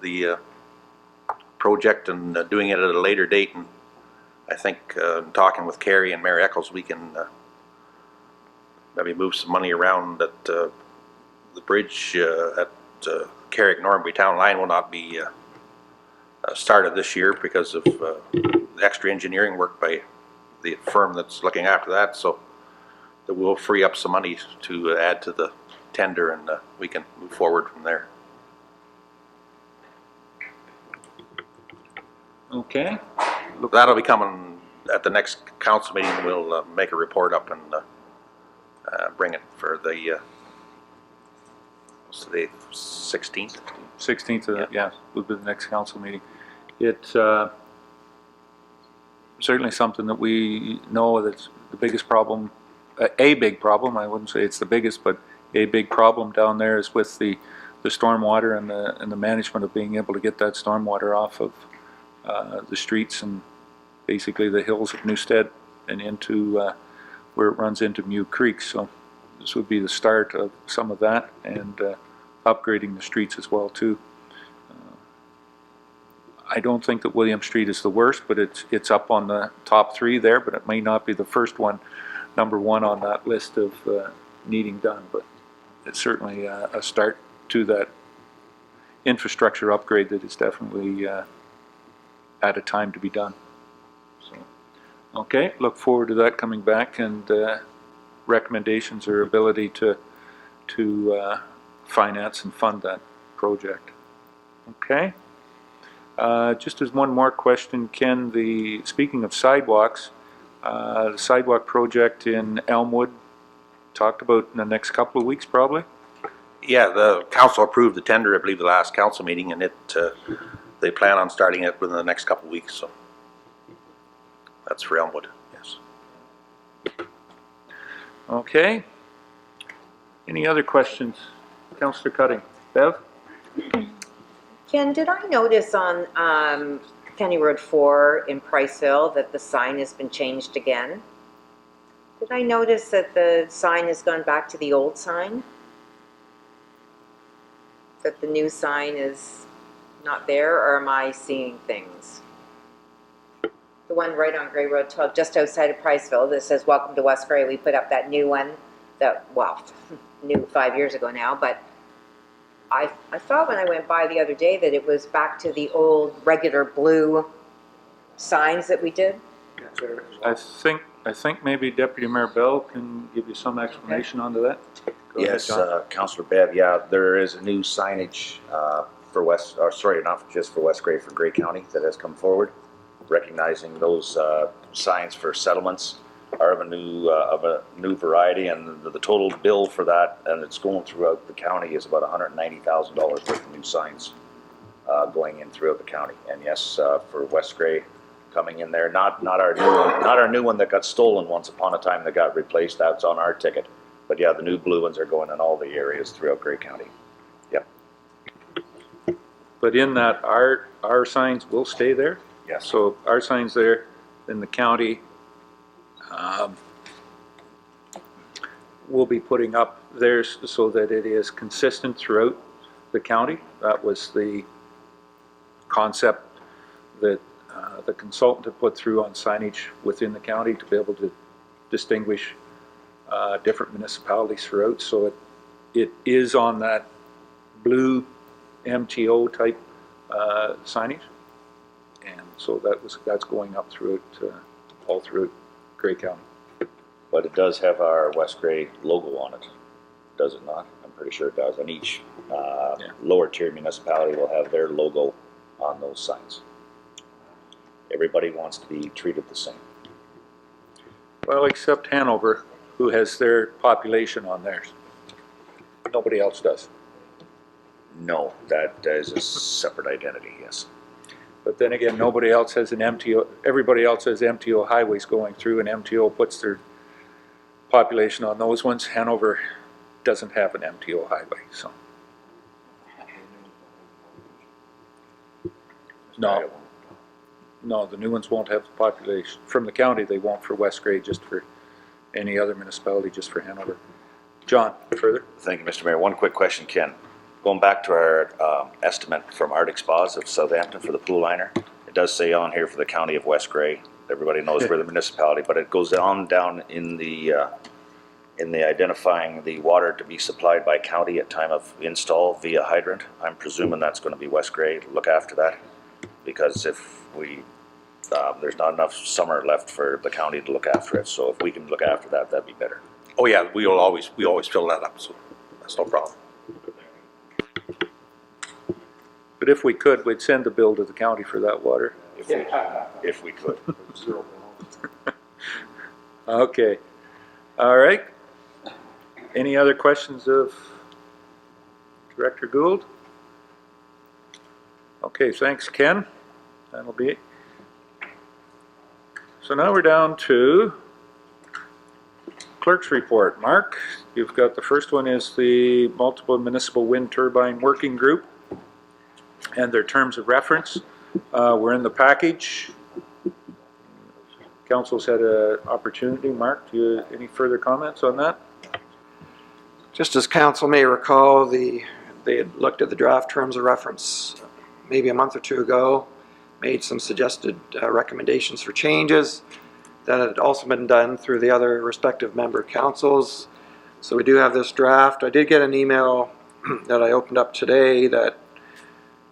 the project and doing it at a later date. And I think talking with Carrie and Mayor Eccles, we can maybe move some money around that the bridge at Carrick-Normanby Town Line will not be started this year because of the extra engineering work by the firm that's looking after that. So that will free up some money to add to the tender, and we can move forward from there. Okay. That'll be coming at the next council meeting. We'll make a report up and bring it for the what's today, 16th? 16th of that, yeah, will be the next council meeting. It's certainly something that we know that's the biggest problem, a big problem, I wouldn't say it's the biggest, but a big problem down there is with the stormwater and the management of being able to get that stormwater off of the streets and basically the hills of Newstead and into where it runs into Mew Creek. So this would be the start of some of that, and upgrading the streets as well too. I don't think that William Street is the worst, but it's up on the top 3 there, but it may not be the first one, number 1 on that list of needing done, but it's certainly a start to that infrastructure upgrade that is definitely at a time to be done. So, okay, look forward to that coming back, and recommendations or ability to finance and fund that project. Okay. Just as one more question, Ken, speaking of sidewalks, the sidewalk project in Elmwood, talked about in the next couple of weeks probably? Yeah, the council approved the tender, I believe, the last council meeting, and they plan on starting it within the next couple of weeks. So that's for Elmwood, yes. Okay. Any other questions? Councillor Cutting. Bev? Ken, did I notice on County Road 4 in Priceville that the sign has been changed again? Did I notice that the sign has gone back to the old sign? That the new sign is not there, or am I seeing things? The one right on Gray Road 12, just outside of Priceville, that says "Welcome to West Gray." We put up that new one, that, well, new 5 years ago now, but I thought when I went by the other day that it was back to the old regular blue signs that we did. I think maybe Deputy Mayor Bell can give you some explanation onto that. Go Yes, ahead, Councillor Bev, yeah, there is a new signage for sorry, not just for West Gray, for Gray County that has come forward, recognizing those signs for settlements are of a new variety, and the total bill for that, and it's going throughout the county, is about $190,000 worth of new signs going in throughout the county. And yes, for West Grey coming in there, not our new one, not our new one that got stolen once upon a time that got replaced. That's on our ticket. But yeah, the new blue ones are going in all the areas throughout Grey County. Yep. But in that, our signs will stay there? Yes. So our signs there in the county, we'll be putting up theirs so that it is consistent throughout the county. That was the concept that the consultant had put through on signage within the county to be able to distinguish different municipalities throughout. So it is on that blue MTO type signage, and so that's going up throughout all throughout Grey County. But it does have our West Grey logo on it, does it not? I'm pretty sure it does. And each lower tier municipality will have their logo on those signs. Everybody wants to be treated the same. Well, except Hanover, who has their population on theirs. Nobody else does. No, that is a separate identity, yes. But then again, nobody else has an MTO, everybody else has MTO highways going through, and MTO puts their population on those ones. Hanover doesn't have an MTO highway, so. No, the new ones won't have the population. From the county, they won't for West Grey, just for any other municipality, just for Hanover. John, further? Thank you, Mr. Mayor. One quick question, Ken. Going back to our estimate from Arctic Spas of Southampton for the pool liner, it does say on here for the county of West Grey. Everybody knows we're the municipality, but it goes on down in the identifying the water to be supplied by county at time of install via hydrant. I'm presuming that's going to be West Grey. Look after that, because if we there's not enough summer left for the county to look after it. So if we can look after that, that'd be better. Oh yeah, we always fill that up, so that's no problem. But if we could, we'd send the bill to the county for that water. If we could. Okay. All right. Any other questions of Director Gould? Okay, thanks, Ken. That'll be it. So now we're down to clerk's report. Mark, you've got the first one is the Multiple Municipal Wind Turbine Working Group and their terms of reference. We're in the package. Council's had an opportunity. Mark, do you any further comments on that? Just as council may recall, they had looked at the draft terms of reference maybe a month or two ago, made some suggested recommendations for changes that had also been done through the other respective member councils. So we do have this draft. I did get an email that I opened up today that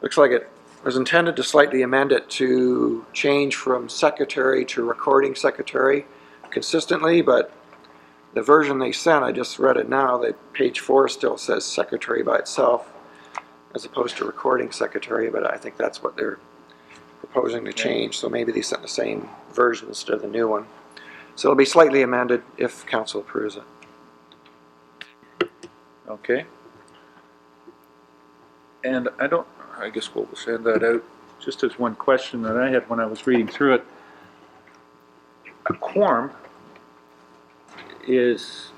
looks like it was intended to slightly amend it to change from secretary to recording secretary consistently, but the version they sent, I just read it now, that page 4 still says secretary by itself as opposed to recording secretary, but I think that's what they're proposing to change, so maybe they sent the same version instead of the new one. So it'll be slightly amended if council approves it. Okay. And I guess we'll send that out. Just as one question that I had when I was reading through it, a quorum is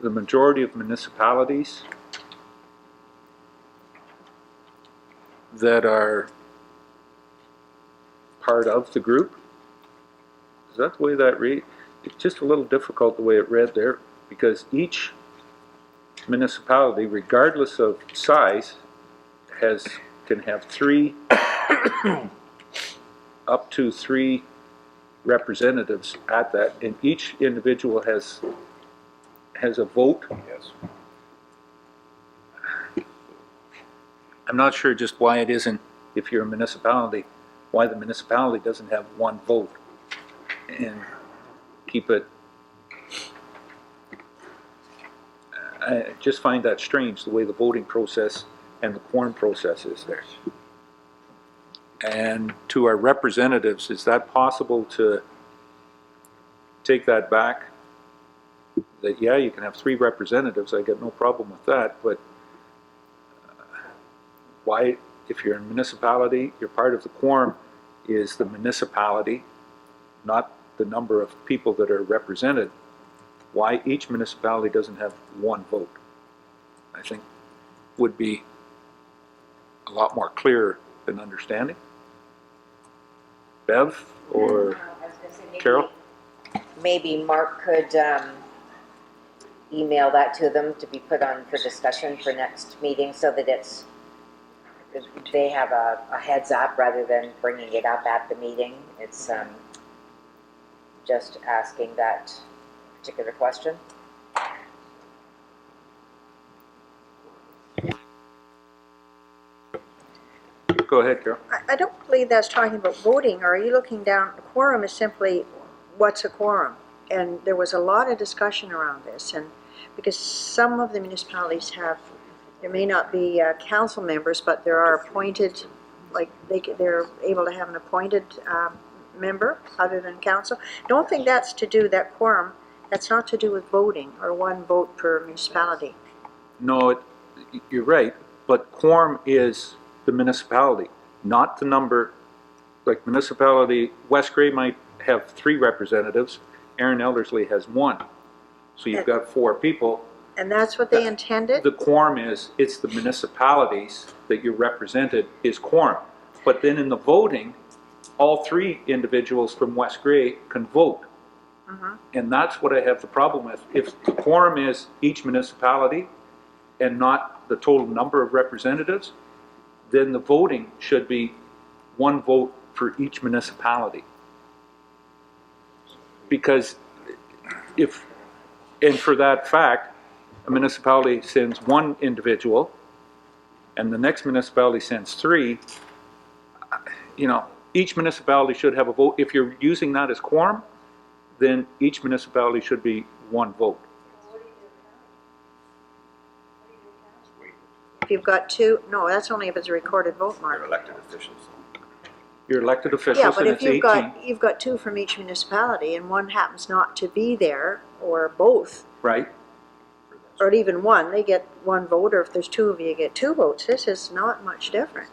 the majority of municipalities that are part of the group. Is that the way that reads? It's just a little difficult the way it read there, because each municipality, regardless of size, can have up to three representatives at that, and each individual has a vote. Yes. I'm not sure just why it isn't, if you're a municipality, why the municipality doesn't have one vote and keep it. I just find that strange, the way the voting process and the quorum process is there. And to our representatives, is that possible to take that back, that, yeah, you can have 3 representatives, I got no problem with that, but why, if you're a municipality, you're part of the quorum is the municipality, not the number of people that are represented, why each municipality doesn't have 1 vote, I think would be a lot more clear than understanding. Bev or I was gonna say maybe- Carol? Maybe Mark could email that to them to be put on for discussion for next meeting so that they have a heads up rather than bringing it up at the meeting. It's just asking that particular question. Go ahead, Carol. I don't believe that's talking about voting. Are you looking down, a quorum is simply, what's a quorum? And there was a lot of discussion around this, and because some of the municipalities have, there may not be council members, but there are appointed, like they're able to have an appointed member other than council. Don't think that's to do, that quorum, that's not to do with voting or 1 vote per municipality. No, you're right, but quorum is the municipality, not the number, like municipality, West Grey might have 3 representatives, Aaron Elderslie has 1. So you've got 4 people. And that's what they intended? The quorum is, it's the municipalities that you're represented is quorum. But then in the voting, all 3 individuals from West Grey can vote. And that's what I have the problem with. If the quorum is each municipality and not the total number of representatives, then the voting should be 1 vote for each municipality. Because if, and for that fact, a municipality sends 1 individual and the next municipality sends 3, you know, each municipality should have a vote. If you're using that as quorum, then each municipality should be 1 vote. If you've got 2, no, that's only if it's a recorded vote, Mark. They're elected officials. You're elected Yeah, officials but and if it's 18, you've got 2 from each municipality and 1 happens not to be there, or both, right? or even 1, they get 1 vote, or if there's 2 of you, you get 2 votes. This is not much different.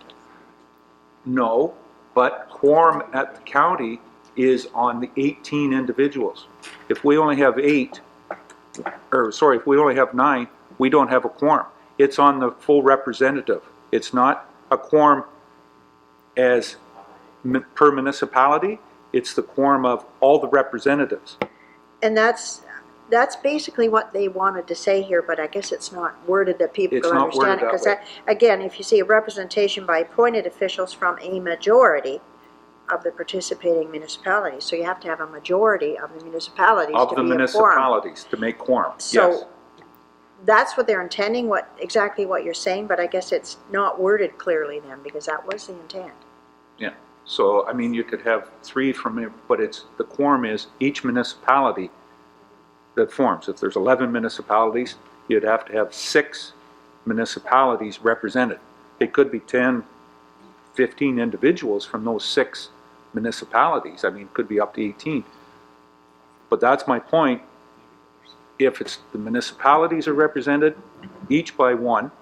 No, but quorum at the county is on the 18 individuals. If we only have 8, or sorry, if we only have 9, we don't have a quorum. It's on the full representative. It's not a quorum as per municipality. It's the quorum of all the representatives. And that's basically what they wanted to say here, but I guess it's not worded that people It's can not understand it. worded Because that again, if you see a representation by appointed officials from a majority of the participating municipalities, so you have to have a majority of the municipalities Of to the be a quorum. municipalities to make quorum, yes. So that's what they're intending, exactly what you're saying, but I guess it's not worded clearly then, because that was the intent. Yeah, so I mean, you could have 3 from it, but it's, the quorum is each municipality that forms. If there's 11 municipalities, you'd have to have 6 municipalities represented. It could be 10, 15 individuals from those 6 municipalities. I mean, it could be up to 18. But that's my point. If it's the municipalities are represented, each by 1,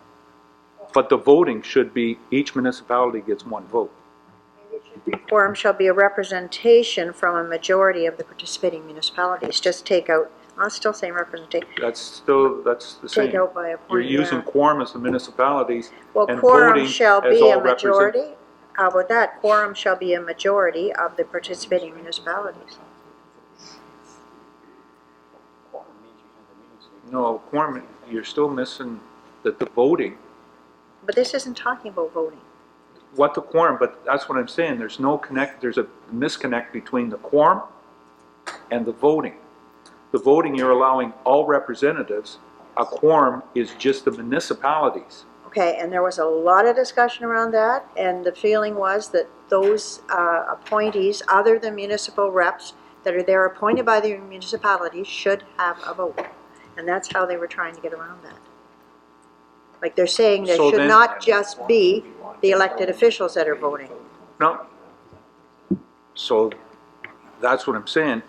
but the voting should be each municipality gets 1 vote. Quorum shall be a representation from a majority of the participating municipalities. Just take out, I'm still saying representation. That's the same. Take out by appointment. You're using quorum as the municipalities Well, and quorum voting shall as be a all represent. majority. How about that? Quorum shall be a majority of the participating municipalities. No, quorum, you're still missing that the voting, But this isn't talking about voting. what the quorum, but that's what I'm saying, there's no connect, there's a misconnect between the quorum and the voting. The voting, you're allowing all representatives, a quorum is just the municipalities. Okay, and there was a lot of discussion around that, and the feeling was that those appointees, other than municipal reps, that are there appointed by the municipalities should have a vote. And that's how they were trying to get around that. Like they're saying there So should then- not just be the elected officials that are voting. No. So that's what I'm saying.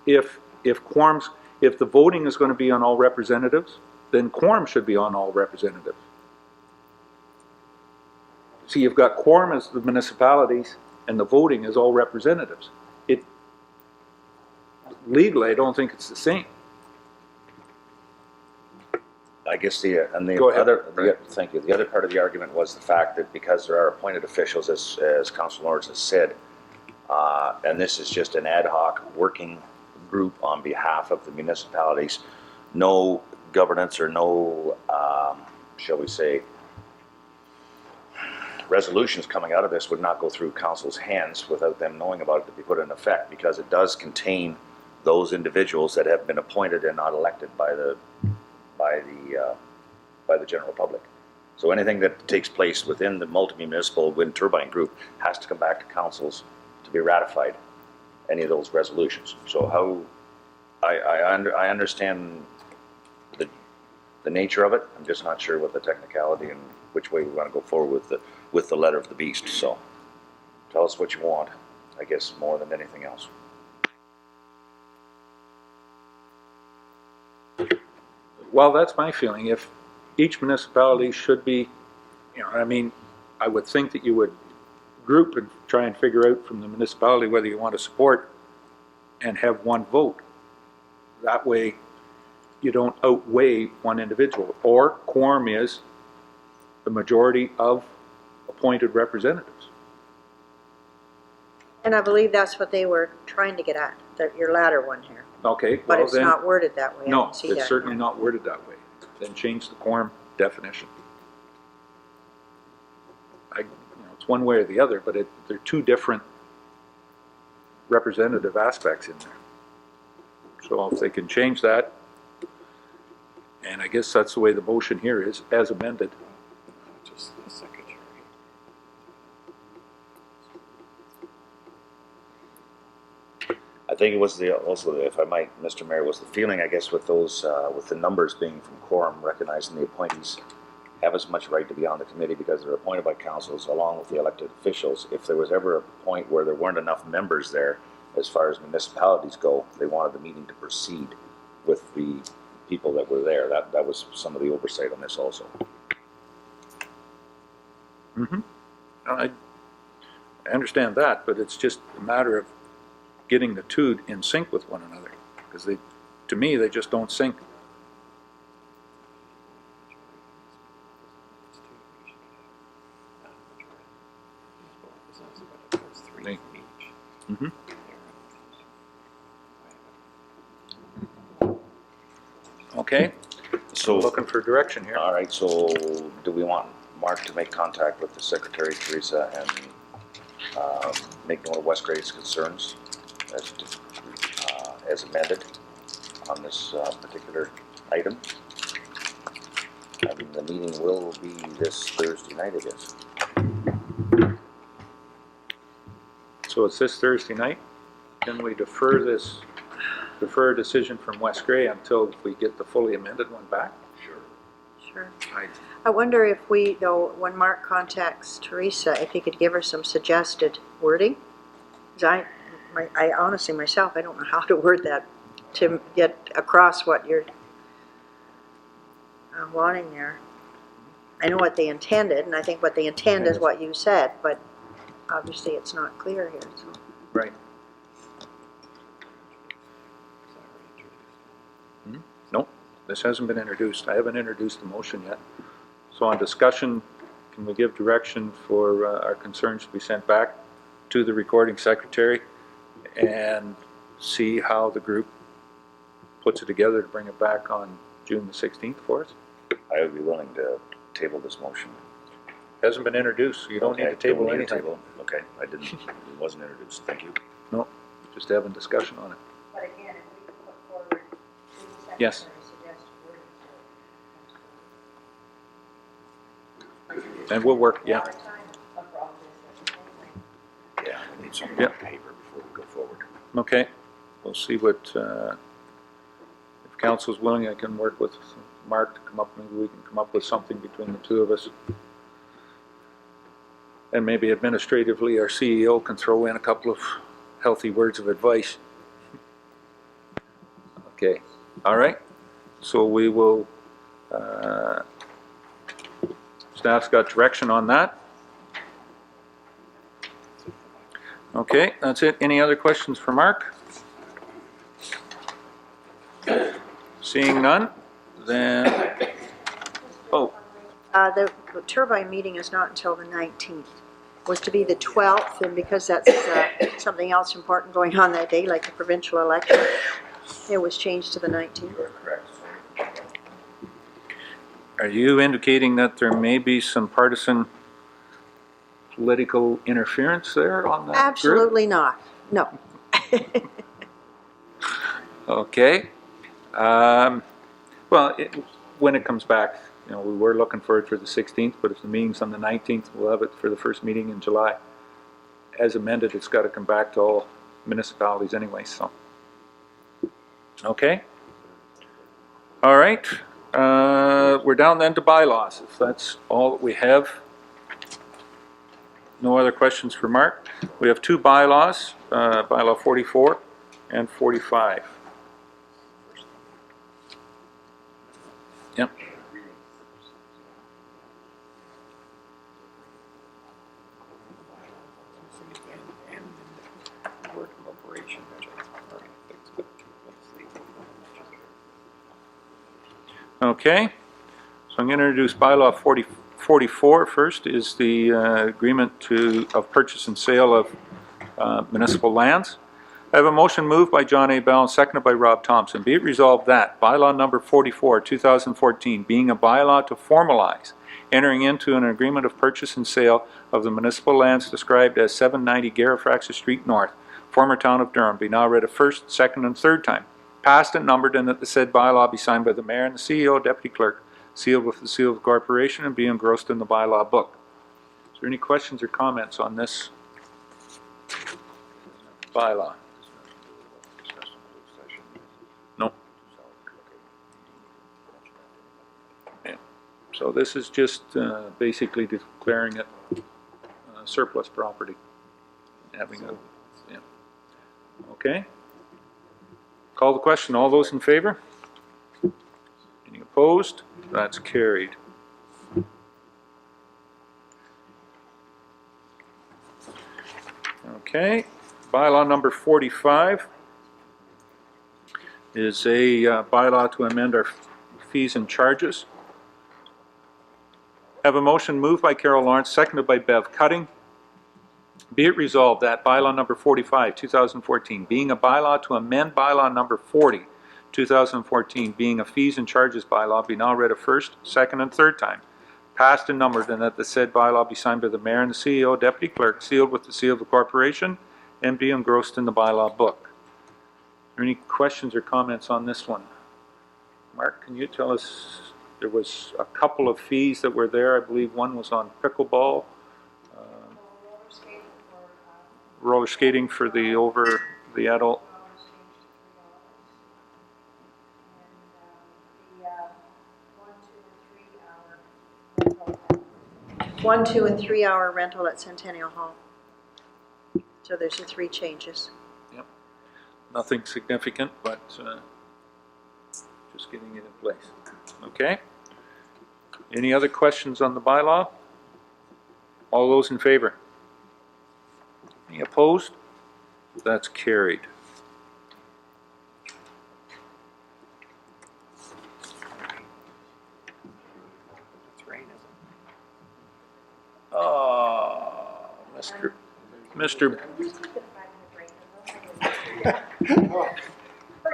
if quorums, if the voting is going to be on all representatives, then quorum should be on all representatives. See, you've got quorum as the municipalities, and the voting is all representatives. Legally, I don't think it's the same. I guess Go ahead. thank you. The other part of the argument was the fact that because there are appointed officials, as Councilor Lawrence has said, and this is just an ad hoc working group on behalf of the municipalities, no governance or no, shall we say, resolutions coming out of this would not go through council's hands without them knowing about it to be put in effect, because it does contain those individuals that have been appointed and not elected by the general public. So anything that takes place within the multi-municipal wind turbine group has to come back to councils to be ratified, any of those resolutions. So how, I understand the nature of it. I'm just not sure what the technicality and which way we want to go forward with the letter of the beast. So tell us what you want, I guess, more than anything else. Well, that's my feeling. If each municipality should be, I mean, I would think that you would group and try and figure out from the municipality whether you want to support and have one vote. That way you don't outweigh one individual. Or quorum is the majority of appointed representatives. And I believe that's what they were trying to get at, your latter one here. Okay, well But it's then, not worded that way. I no, don't see it's that. certainly not worded that way. Then change the quorum definition. It's one way or the other, but they're two different representative aspects in there. So if they can change that, and I guess that's the way the motion here is, as amended. Just the secretary. I think it was also, if I might, Mr. Mayor, was the feeling, I guess, with those, with the numbers being from quorum, recognizing the appointees have as much right to be on the committee because they're appointed by councils along with the elected officials. If there was ever a point where there weren't enough members there, as far as municipalities go, they wanted the meeting to proceed with the people that were there. That was some of the oversight on this also. Mm-hmm. I understand that, but it's just a matter of getting the two in sync with one another, because to me, they just don't sync. Mm-hmm. Okay, so looking for direction here. All right, so do we want Mark to make contact with the Secretary, Teresa, and make known of West Grade's concerns as amended on this particular item? And the meeting will be this Thursday night, I guess. So it's this Thursday night. Can we defer a decision from West Gray until we get the fully amended one back? Sure. I wonder if we, though, when Mark contacts Teresa, if he could give her some suggested wording. Because I honestly, myself, I don't know how to word that to get across what you're wanting there. I know what they intended, and I think what they intend is what you said, but obviously it's not clear here. So. Right. Nope, this hasn't been introduced. I haven't introduced the motion yet. So on discussion, can we give direction for our concerns to be sent back to the recording secretary and see how the group puts it together to bring it back on June the 16th for us? I would be willing to table this motion. Hasn't been introduced, so you don't need to table anything. Okay, it wasn't introduced, thank you. No, just having discussion on it. But again, if we could put forward to the secretary Yes. suggested wording. And we'll work, yeah. Yeah, we need some Yep. paper before we go forward. Okay, we'll see what, if council's willing, I can work with Mark to come up, maybe we can come up with something between the two of us. And maybe administratively, our CEO can throw in a couple of healthy words of advice. Okay, all right. So we will, staff's got direction on that. Okay, that's it. Any other questions for Mark? Seeing none, then, oh, The turbine meeting is not until the 19th. Was to be the 12th, and because that's something else important going on that day, like the provincial election, it was changed to the 19th. are you indicating that there may be some partisan political interference there on that group? Absolutely not, no. Okay. Well, when it comes back, you know, we were looking for it for the 16th, but if the meeting's on the 19th, we'll have it for the first meeting in July. As amended, it's got to come back to all municipalities anyway, so. Okay. All right. We're down then to bylaws, if that's all that we have. No other questions for Mark. We have two bylaws, bylaw 44 and 45. Yep. Okay, so I'm going to introduce bylaw 44 first. Is the agreement of purchase and sale of municipal lands. I have a motion moved by John A. Bell and seconded by Rob Thompson. Be it resolved that bylaw number 44, 2014, being a bylaw to formalize entering into an agreement of purchase and sale of the municipal lands described as 790 Garifraxa Street North, former town of Durham, be now read a first, second, and third time, passed and numbered, and that the said bylaw be signed by the mayor and the CEO, deputy clerk, sealed with the seal of the corporation, and be engrossed in the bylaw book. Is there any questions or comments on this bylaw? No. Yeah. So this is just basically declaring it surplus property. Having a, yeah. Okay. Call the question. All those in favor? Any opposed? That's carried. Okay. Bylaw number 45 is a bylaw to amend our fees and charges. Have a motion moved by Carol Lawrence, seconded by Bev Cutting. Be it resolved that bylaw number 45, 2014, being a bylaw to amend bylaw number 40, 2014, being a fees and charges bylaw, be now read a first, second, and third time, passed and numbered, and that the said bylaw be signed by the mayor and the CEO, deputy clerk, sealed with the seal of the corporation, and be engrossed in the bylaw book. Are there any questions or comments on this one? Mark, can you tell us, there was a couple of fees that were there. I believe one was on pickleball. Roller skating for the over the adult. One, 2, and 3 hour rental at Centennial Hall. So there's the 3 changes. Yep. Nothing significant, but just getting it in place. Okay. Any other questions on the bylaw? All those in favor? Any opposed? That's carried. Mr. Do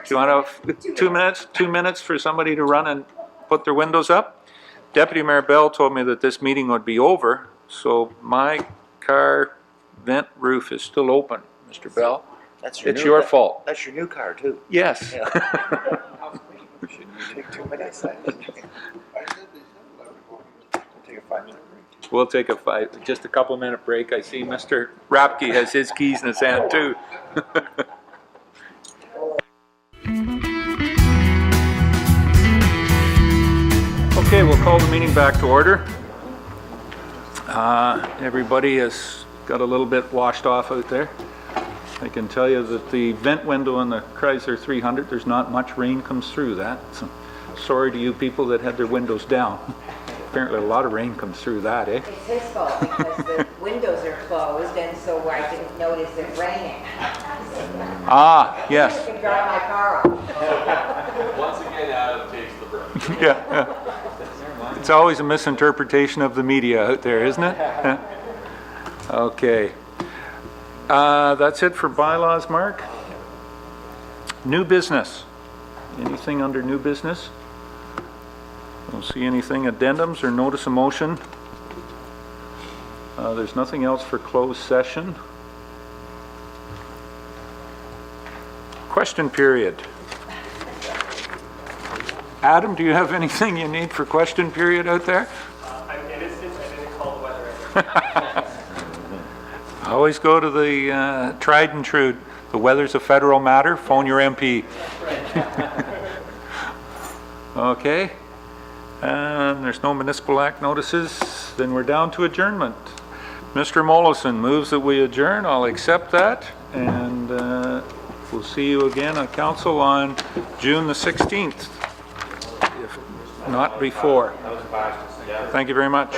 you want to, 2 minutes? 2 minutes for somebody to run and put their windows up? Deputy Mayor Bell told me that this meeting would be over, so my car vent roof is still open, Mr. Bell. It's your fault. That's your new car, too. Yes. Yeah. Take 2 minutes. Take a 5-minute break. We'll take just a couple minute break. I see Mr. Rapke has his keys in his hand too. Okay, we'll call the meeting back to order. Everybody has got a little bit washed off out there. I can tell you that the vent window on the Chrysler 300, there's not much rain comes through that. So, sorry to you people that had their windows down. Apparently a lot of rain comes through that, eh? It's his fault because the windows are closed and so I didn't notice it raining. Ah, yes. I can drive my car off. Once again, Adam takes the brunt. Yeah. It's always a misinterpretation of the media out there, isn't it? Okay. That's it for bylaws, Mark. New business. Anything under new business? Don't see anything. Addendums or notice of motion? There's nothing else for closed session. Question period. Adam, do you have anything you need for question period out there? I'm innocent. I didn't call the weather. Always go to the tried and true. The weather's a federal matter. Phone your MP. Okay. And there's no municipal act notices. Then we're down to adjournment. Mr. Mollison moves that we adjourn. I'll accept that. And we'll see you again on council on June the 16th. If not before. Thank you very much.